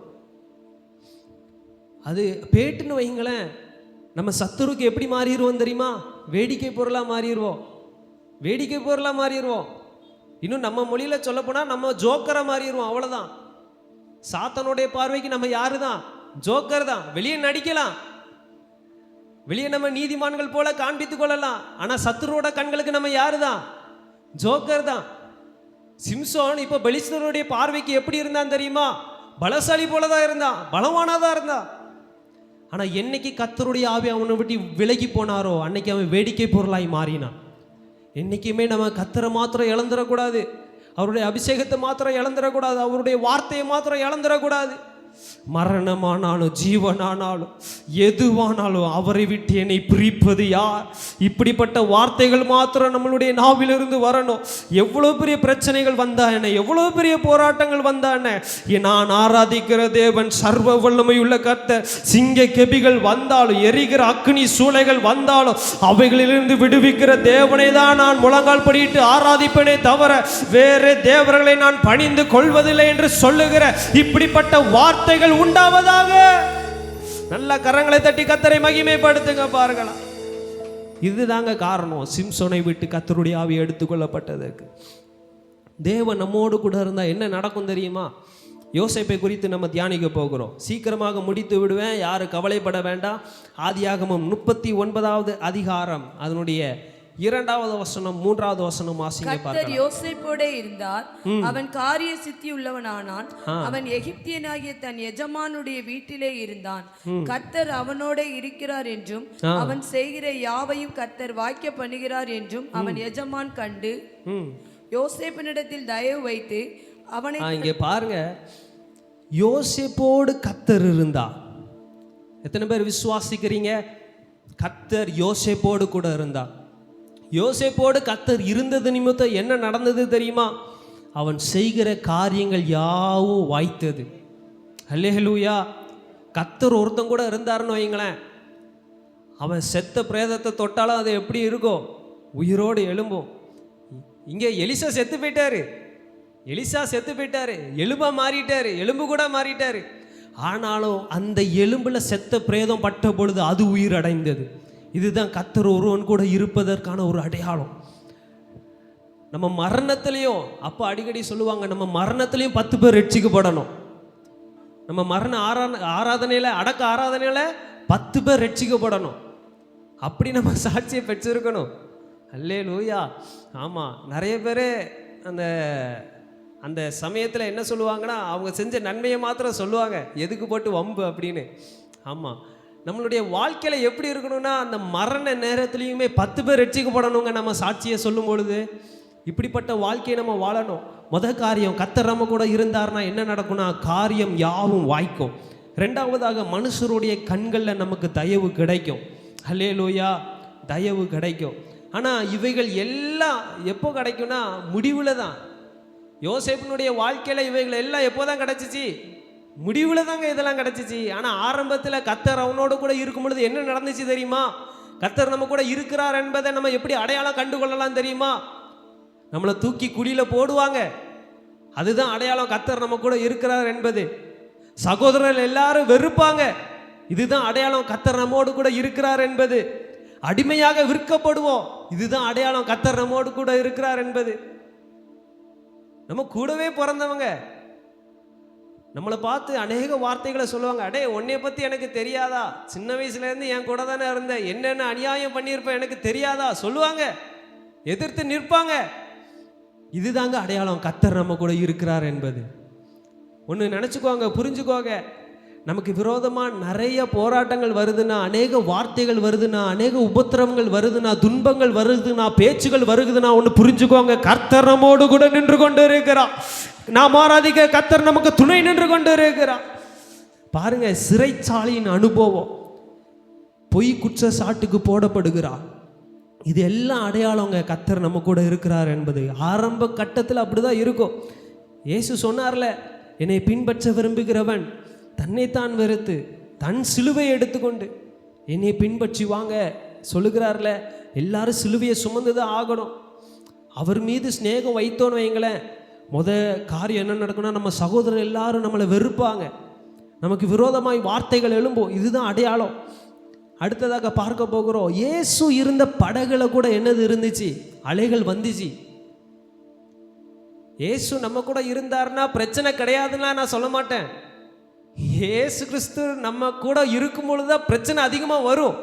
Speaker 2: அது பேட்டுன்னு வைங்களேன், நம்ம சத்துருக்கு எப்படி மாறிடுவோம் தெரியுமா? வேடிக்கை பொருளாக மாறிடுவோம். வேடிக்கை பொருளாக மாறிடுவோம். இன்னும் நம்ம மொழியில் சொல்ல போனால் நம்ம ஜோக்கரை மாறிடுவோம். அவ்வளோதான். சாத்தானுடைய பார்வைக்கு நம்ம யாரு தான்? ஜோக்கர் தான். வெளியே நடிக்கலாம், வெளியே நம்ம நீதிமான்கள் போல காண்பித்துக் கொள்ளலாம். ஆனால் சத்துருவோட கண்களுக்கு நம்ம யாரு தான்? ஜோக்கர் தான். சிம்சோன் இப்போ பெலிஸ்தருடைய பார்வைக்கு எப்படி இருந்தான் தெரியுமா? பலசாலி போலதான் இருந்தான், பலவானாதான் இருந்தான். ஆனால் என்னைக்கு கர்த்தருடைய ஆவி அவனை விட்டு விலகி போனாரோ அன்னைக்கு அவன் வேடிக்கை பொருளாய் மாறினான். என்றைக்குமே நம்ம கர்த்தரை மாத்திரம் இழந்துடக்கூடாது, அவருடைய அபிஷேகத்தை மாத்திரம் இழந்துடக்கூடாது, அவருடைய வார்த்தையை மாத்திரம் இழந்துடக்கூடாது. மரணமானாலும் ஜீவனானாலும் எதுவானாலும் அவரை விட்டு என்னை பிரிப்பது யார்? இப்படிப்பட்ட வார்த்தைகள் மாத்திரம் நம்மளுடைய நாவிலிருந்து வரணும். எவ்வளோ பெரிய பிரச்சனைகள் வந்தா என்ன, எவ்வளோ பெரிய போராட்டங்கள் வந்தா என்ன, நான் ஆராதிக்கிற தேவன் சர்வ வல்லமையுள்ள கர்த்தர். சிங்க கெபிகள் வந்தாலும், எரிகிற அக்னி சூளைகள் வந்தாலும் அவைகளிலிருந்து விடுவிக்கிற தேவனை தான் நான் முழங்கால் படியிட்டு ஆராதிப்பேனே தவிர வேறு தேவர்களை நான் பணிந்து கொள்வதில்லை என்று சொல்லுகிற இப்படிப்பட்ட வார்த்தைகள் உண்டாவதாக. நல்ல கரங்களை தட்டி கர்த்தரை மகிமைப்படுத்துங்க. பாருங்களா, இதுதாங்க காரணம் சிம்சோனை விட்டு கர்த்தருடைய ஆவி எடுத்துக்கொள்ளப்பட்டதற்கு. தேவன் நம்மோடு கூட இருந்தா என்ன நடக்கும் தெரியுமா? யோசேப்பை குறித்து நம்ம தியானிக்க போகிறோம். சீக்கிரமாக முடித்து விடுவேன், யாரு கவலைப்பட வேண்டாம். ஆதியாகமம் 39வது அதிகாரம் அதனுடைய 2வது வசனம் 3வது வசனம் வாசிங்க.
Speaker 3: கர்த்தர் யோசேப்போடே இருந்தார், அவன் காரிய சித்தி உள்ளவனானான். அவன் எகிப்தியனாகிய தன் எஜமானுடைய வீட்டிலே இருந்தான். கர்த்தர் அவனோட இருக்கிறார் என்றும் அவன் செய்கிற யாவையும் கர்த்தர் வாய்க்க பண்ணுகிறார் என்றும் அவன் எஜமான் கண்டு யோசேப்பினிடத்தில் தயவு வைத்து அவனை.
Speaker 2: இங்கே பாருங்க, யோசேப்போடு கர்த்தர் இருந்தா. எத்தனை பேர் விசுவாசிக்கிறீங்க? கர்த்தர் யோசேப்போடு கூட இருந்தா. யோசேப்போடு கர்த்தர் இருந்தது நிமித்தம் என்ன நடந்தது தெரியுமா? அவன் செய்கிற காரியங்கள் யாவும் வாய்த்தது. அல்லேலூயா. கர்த்தர் ஒருத்தன் கூட இருந்தாருன்னு வைங்களேன், அவன் செத்த பிரேதத்தை தொட்டாலும் அது எப்படி இருக்கும்? உயிரோடு எழும்பும். இங்கே எலிசா செத்து போயிட்டாரு, எலிசா செத்து போயிட்டாரு, எலும்பா மாறிட்டாரு, எலும்பு கூட மாறிட்டாரு. ஆனாலும் அந்த எலும்புல செத்த பிரேதம் பட்ட பொழுது அது உயிர் அடைந்தது. இதுதான் கர்த்தர் ஒருவன் கூட இருப்பதற்கான ஒரு அடையாளம். நம்ம மரணத்திலையும், அப்போ அடிக்கடி சொல்லுவாங்க, நம்ம மரணத்திலையும் 10 பேர் ரட்சிக்கப்படணும். நம்ம மரண ஆராதனையில், அடக்க ஆராதனையில் 10 பேர் ரட்சிக்கப்படணும். அப்படி நம்ம சாட்சியை பெற்றிருக்கணும். அல்லேலூயா. ஆமாம், நிறைய பேர் அந்த சமயத்தில் என்ன சொல்லுவாங்கன்னா, அவங்க செஞ்ச நன்மையை மாத்திரம் சொல்லுவாங்க, எதுக்கு போட்டு வம்பு அப்படின்னு. ஆமாம், நம்மளுடைய வாழ்க்கையில் எப்படி இருக்கணும்னா, அந்த மரண நேரத்துலையுமே 10 பேர் ரட்சிக்கப்படணுங்க நம்ம சாட்சியை சொல்லும் பொழுது. இப்படிப்பட்ட வாழ்க்கையை நம்ம வாழணும். முதல் காரியம், கர்த்தர் நம்ம கூட இருந்தார்னா என்ன நடக்கும்னா, காரியம் யாவும் வாய்க்கும். 2வதாக, மனுஷருடைய கண்களில் நமக்கு தயவு கிடைக்கும். அல்லேலூயா, தயவு கிடைக்கும். ஆனால் இவைகள் எல்லாம் எப்போ கிடைக்கும்னா, முடிவில் தான். யோசேப்பினுடைய வாழ்க்கையில் இவைகள் எல்லாம் எப்போ தான் கிடச்சிச்சு? முடிவில் தாங்க இதெல்லாம் கிடச்சிச்சு. ஆனால் ஆரம்பத்தில் கர்த்தர் அவனோடு கூட இருக்கும் பொழுது என்ன நடந்துச்சு தெரியுமா? கர்த்தர் நம்ம கூட இருக்கிறார் என்பதை நம்ம எப்படி அடையாளம் கண்டுகொள்ளலாம் தெரியுமா? நம்மளை தூக்கி குழியில் போடுவாங்க, அதுதான் அடையாளம் கர்த்தர் நம்ம கூட இருக்கிறார் என்பது. சகோதரர்கள் எல்லாரும் வெறுப்பாங்க, இதுதான் அடையாளம் கர்த்தர் நம்மோடு கூட இருக்கிறார் என்பது. அடிமையாக விற்கப்படுவோம், இதுதான் அடையாளம் கர்த்தர் நம்மோடு கூட இருக்கிறார் என்பது. நம்ம கூடவே பிறந்தவங்க நம்மளை பார்த்து அநேக வார்த்தைகளை சொல்லுவாங்க. அடே, உன்னைய பற்றி எனக்கு தெரியாதா? சின்ன வயசுலேருந்து என் கூட தானே இருந்தேன், என்னென்ன அநியாயம் பண்ணியிருப்பேன் எனக்கு தெரியாதா சொல்லுவாங்க, எதிர்த்து நிற்பாங்க. இதுதாங்க அடையாளம் கர்த்தர் நம்ம கூட இருக்கிறார் என்பது. ஒன்று நினச்சிக்கோங்க, புரிஞ்சுக்கோங்க. நமக்கு விரோதமாக நிறைய போராட்டங்கள் வருதுன்னா, அநேக வார்த்தைகள் வருதுன்னா, அநேக உபத்திரவங்கள் வருதுன்னா, துன்பங்கள் வருதுன்னா, பேச்சுகள் வருதுன்னா, ஒன்று புரிஞ்சுக்கோங்க, கர்த்தர் நம்மோடு கூட நின்று கொண்டு இருக்கிறார். நாம் ஆராதிக்க கர்த்தர் நமக்கு துணை நின்று கொண்டு இருக்கிறார். பாருங்க, சிறைச்சாலையின் அனுபவம், பொய் குற்றச்சாட்டுக்கு போடப்படுகிறார், இது எல்லாம் அடையாளங்க கர்த்தர் நம்ம கூட இருக்கிறார் என்பது. ஆரம்ப கட்டத்தில் அப்படிதான் இருக்கும். இயேசு சொன்னார்ல, என்னை பின்பற்ற விரும்புகிறவன் தன்னைத்தான் வெறுத்து தன் சிலுவை எடுத்துக்கொண்டு என்னை பின்பற்றி வாங்க சொல்லுகிறார்ல. எல்லாரும் சிலுவையை சுமந்து தான் ஆகணும். அவர் மீது ஸ்நேகம் வைத்தோன்னு வைங்களேன், காரியம் என்ன நடக்கும்னா, நம்ம சகோதரர் எல்லாரும் நம்மளை வெறுப்பாங்க, நமக்கு விரோதமாய் வார்த்தைகள் எழும்போம். இதுதான் அடையாளம். அடுத்ததாக பார்க்க போகிறோம், இயேசு இருந்த படகுல கூட என்னது இருந்துச்சு? அலைகள் வந்துச்சு. இயேசு நம்ம கூட இருந்தார்னா பிரச்சனை கிடையாதுன்னா நான் சொல்ல மாட்டேன். இயேசு கிறிஸ்து நம்ம கூட இருக்கும் பொழுதுதான் பிரச்சனை அதிகமாக வரும்,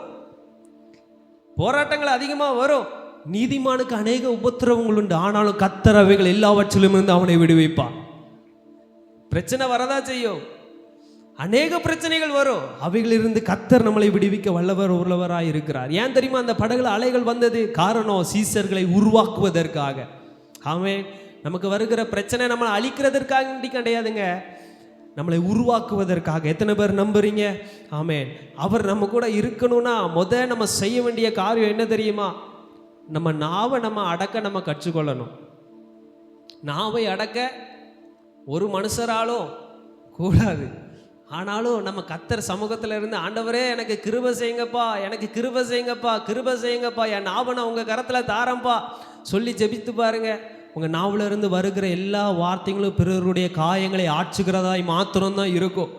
Speaker 2: போராட்டங்கள் அதிகமாக வரும். நீதிமானுக்கு அநேக உபத்திரவங்கள் உண்டு, ஆனாலும் கர்த்தர் அவைகள் எல்லாவற்றிலும் இருந்து அவனை விடுவிப்பான். பிரச்சனை வரதா செய்யும், அநேக பிரச்சனைகள் வரும், அவைகளிலிருந்து கர்த்தர் நம்மளை விடுவிக்க வல்லவர் உள்ளவராய் இருக்கிறார். ஏன் தெரியுமா அந்த படகுல அலைகள் வந்தது? காரணம் சீசர்களை உருவாக்குவதற்காக. ஆமென். நமக்கு வருகிற பிரச்சனை நம்மளை அழிக்கிறதற்காக கிடையாதுங்க, நம்மளை உருவாக்குவதற்காக. எத்தனை பேர் நம்புறீங்க? ஆமென். அவர் நம்ம கூட இருக்கணும்னா நம்ம செய்ய வேண்டிய காரியம் என்ன தெரியுமா? நம்ம நாவை அடக்க நம்ம கற்றுக்கொள்ளணும். நாவை அடக்க ஒரு மனுஷராலும் கூடாது. ஆனாலும் நம்ம கர்த்தர் சமூகத்தில் இருந்து, ஆண்டவரே எனக்கு கிருபை செய்யுங்கப்பா, எனக்கு கிருபை செய்யுங்கப்பா, கிருபை செய்யுங்கப்பா, என் நாவை நான் உங்கள் கரத்தில் தாரம்பா சொல்லி ஜெபித்து பாருங்க. உங்கள் நாவில் இருந்து வருகிற எல்லா வார்த்தைகளும் பிறருடைய காயங்களை ஆற்றுகிறதாய் மாத்திரம்தான் இருக்கும்.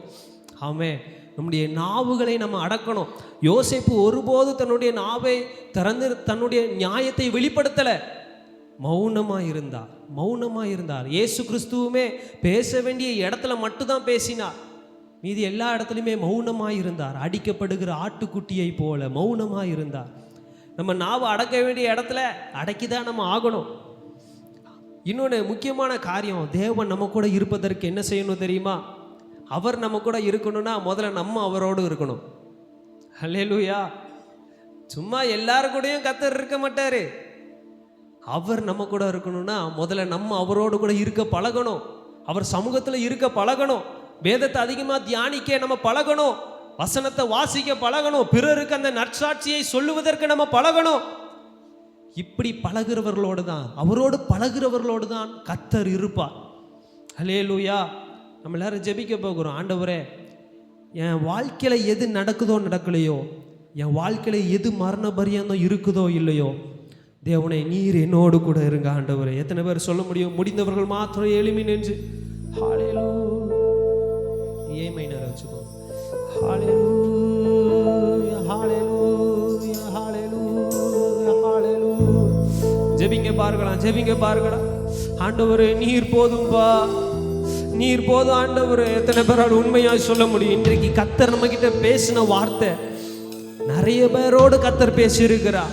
Speaker 2: ஆமென். நம்முடைய நாவுகளை நம்ம அடக்கணும். யோசேப்பு ஒருபோது தன்னுடைய நாவை திறந்து தன்னுடைய நியாயத்தை வெளிப்படுத்தலை, மௌனமாக இருந்தார். இயேசு கிறிஸ்துவுமே பேச வேண்டிய இடத்துல மட்டும்தான் பேசினார், மீதி எல்லா இடத்துலையுமே மௌனமாக இருந்தார். அடிக்கப்படுகிற ஆட்டுக்குட்டியை போல மௌனமாக இருந்தார். நம்ம நாவை அடக்க வேண்டிய இடத்துல அடக்கி தான் நம்ம ஆகணும். இன்னொன்று முக்கியமான காரியம், தேவன் நம்ம கூட இருப்பதற்கு என்ன செய்யணும் தெரியுமா? அவர் நம்ம கூட இருக்கணும்னா முதல்ல நம்ம அவரோடு இருக்கணும். ஹல்லேலூயா. சும்மா எல்லாரு கூடயும் கர்த்தர் இருக்க மாட்டாரு. அவர் நம்ம கூட இருக்கணும்னா முதல்ல நம்ம அவரோடு கூட இருக்க பழகணும், அவர் சமூகத்தில் இருக்க பழகணும், வேதத்தை அதிகமாக தியானிக்க நம்ம பழகணும், வசனத்தை வாசிக்க பழகணும், பிறருக்கு அந்த நற்சாட்சியை சொல்லுவதற்கு நம்ம பழகணும். இப்படி பழகிறவர்களோடு தான், அவரோடு பழகிறவர்களோடு தான் கர்த்தர் இருப்பார். ஹல்லேலூயா. நம்ம எல்லாரும் ஜெபிக்க போகிறோம். ஆண்டவரே, என் வாழ்க்கையில் எது நடக்குதோ நடக்கலையோ, என் வாழ்க்கையில் எது மரண பரியந்தம் இருக்குதோ இல்லையோ, தேவனே நீர் என்னோடு கூட இருங்க ஆண்டவரே. எத்தனை பேர் சொல்ல முடியும்? முடிந்தவர்கள் மாத்திரம் எளிமை நின்று ஹல்லேலூயா. மைனர் வச்சுக்கோ. ஹல்லேலூயா, ஹல்லேலூயா, ஹல்லேலூயா, ஹல்லேலூயா. ஜெபிங்க பார்க்கலாம். ஆண்டவரே நீர் போதும்பா, நீர் போதும் ஆண்டவரே. எத்தனை பேரால் உண்மையாக சொல்ல முடியும்? இன்றைக்கு கர்த்தர் நம்ம கிட்ட பேசின வார்த்தை நிறைய பேரோடு கர்த்தர் பேசியிருக்கிறா.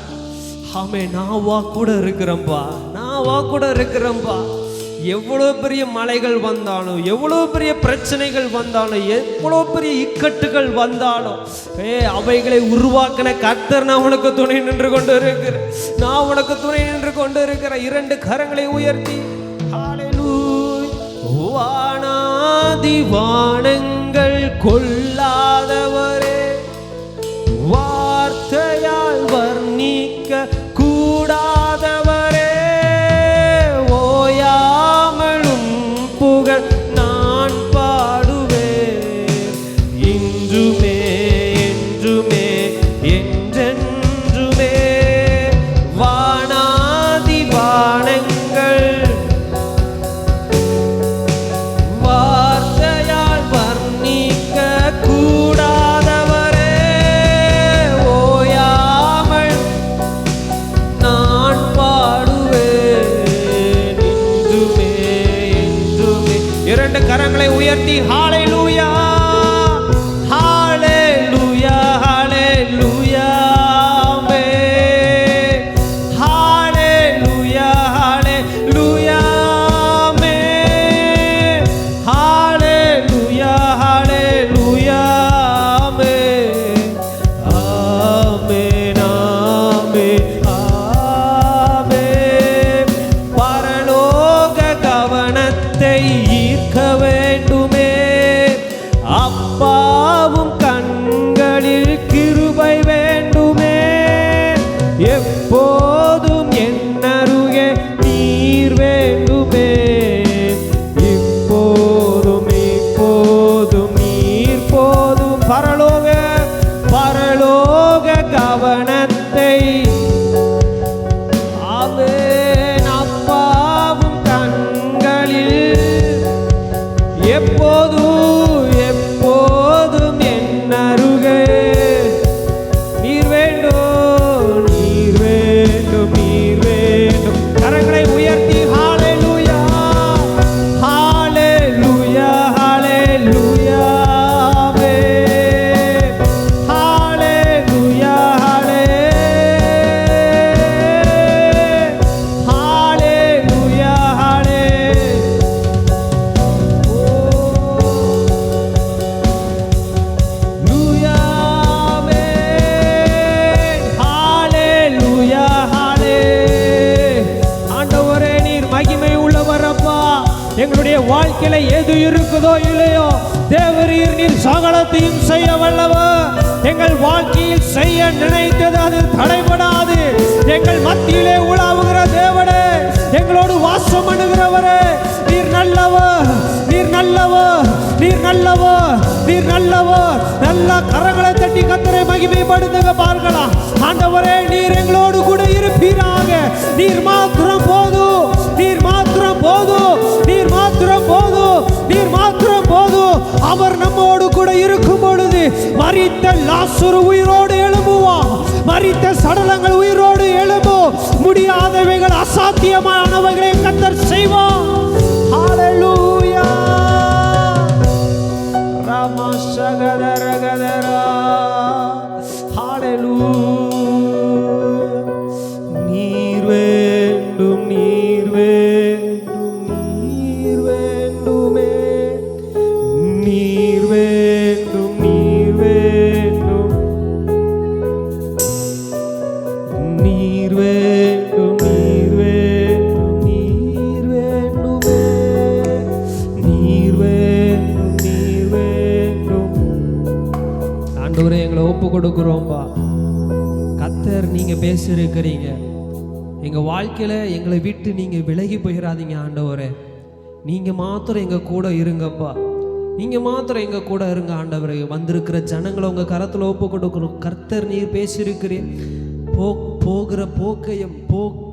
Speaker 2: ஆமே, நான் வா கூட இருக்கிறேன்பா. எவ்வளோ பெரிய மலைகள் வந்தாலும், எவ்வளோ பெரிய பிரச்சனைகள் வந்தாலும், எவ்வளோ பெரிய இக்கட்டுகள் வந்தாலும், அவைகளை உருவாக்கின கர்த்தர் நான் உனக்கு துணை நின்று கொண்டு இருக்கிறேன். இரண்டு கரங்களை உயர்த்தி வானாதி வானங்கள் கொள்ளாதவரே, வார்த்தையால் வர்ணிக்க கூடாதவரே, ஓயாமலும் புகழ் நான் பாடுவேன், இன்றுமே என்றுமே என்றென்றுமே. வானாதி வானங்கள் வார்த்தையால் வர்ணிக்க கூடாதவரே, ஓயாமல் நான் பாடுவேன், இன்றுமே என்றுமே. இரண்டு கரங்களை உயர்த்தி ஹல்லேலூயா, ஹல்லேலூயா, ஹல்லேலூயா, ஆமென். ஹல்லேலூயா, ஹல்லேலூயா, ஆமென். ஹல்லேலூயா, ஹல்லேலூயா, ஆமென். ஆமென், ஆமென், ஆமென். பரலோக கவனத்தை ஈர்க்க வேண்டுமே, அப்பாவும் கண்களில் கிருபை வேண்டுமே, எப்போதும் என்னருகே நீர் வேண்டுமே, எது இருக்குதோ இல்லையோ தேவரீர் நீர் சகலத்தையும் செய்ய வல்லவர். எங்கள் வாழ்க்கையில் செய்ய நினைத்தது அது தடைபடாது. எங்கள் மத்தியிலே உலாவுகிற தேவனே, எங்களோடு வாசம் பண்ணுகிறவரே, நீர் நல்லவர், நீர் நல்லவர், நீர் நல்லவர், நீர் நல்லவர். நல்ல கரங்களை தட்டி கர்த்தரை மகிமைப்படுத்துங்க பார்க்கலாம். ஆண்டவரே, நீர் எங்களோடு கூட இருப்பீராக. நீர் மாத்திரம் போதும், நீர் மாத்திரம் போதும், நீர் மாத்திரம் போதும், நீர் மாத்திரம் போதும். அவர் நம்மோடு கூட இருக்கும் பொழுது மரித்த லாசரு உயிரோடு எழும்புவான். மரித்த சடலங்கள் உயிரோடு எழும்பும். முடியாதவைகள் அசாத்தியமானவைகளை கர்த்தர் செய்வார். ஹalleluya. ராமசகதரகதரா. ஹalleluya. நீர் வேண்டும், நீர் வேண்டும், நீர் வேண்டுமே. நீர் வேண்டும், நீர் வேண்டும், நீர் வேண்டும், நீர் வேண்டும், நீர் வேண்டுமே. நீர் வேண்டும், நீர் வேண்டும். ஆண்டவரே, எங்களை ஒப்பு கொடுக்கிறோம்பா. கர்த்தர், நீங்க பேசியிருக்கிறீங்க. எங்க வாழ்க்கையில எங்களை விட்டு நீங்க விலகி போயிடாதீங்க ஆண்டவரே. நீங்க மாத்திரம் எங்க கூட இருங்கப்பா. நீங்க மாத்திரம் எங்க கூட இருங்க ஆண்டவரே. வந்திருக்கிற ஜனங்களை உங்க கரத்துல ஒப்பு கொடுக்கிறோம். கர்த்தர், நீர் பேசியிருக்கிறீர். போகிற போக்கையும்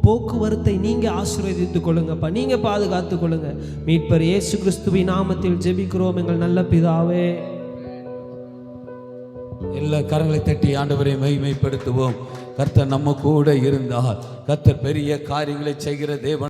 Speaker 2: போக்குவரத்தை நீங்க ஆசீர்வதித்துக் கொள்ளுங்கப்பா. நீங்க பாதுகாத்துக் கொள்ளுங்க. மீட்பர் இயேசு கிறிஸ்துவின் நாமத்தில் ஜெபிக்கிறோம் எங்கள் நல்ல பிதாவே.
Speaker 4: எல்லா கரங்களை தட்டி ஆண்டவரை மகிமைப்படுத்துவோம். கர்த்தர் நம்ம கூட இருந்தால் கர்த்தர் பெரிய காரியங்களை செய்கிற தேவன்.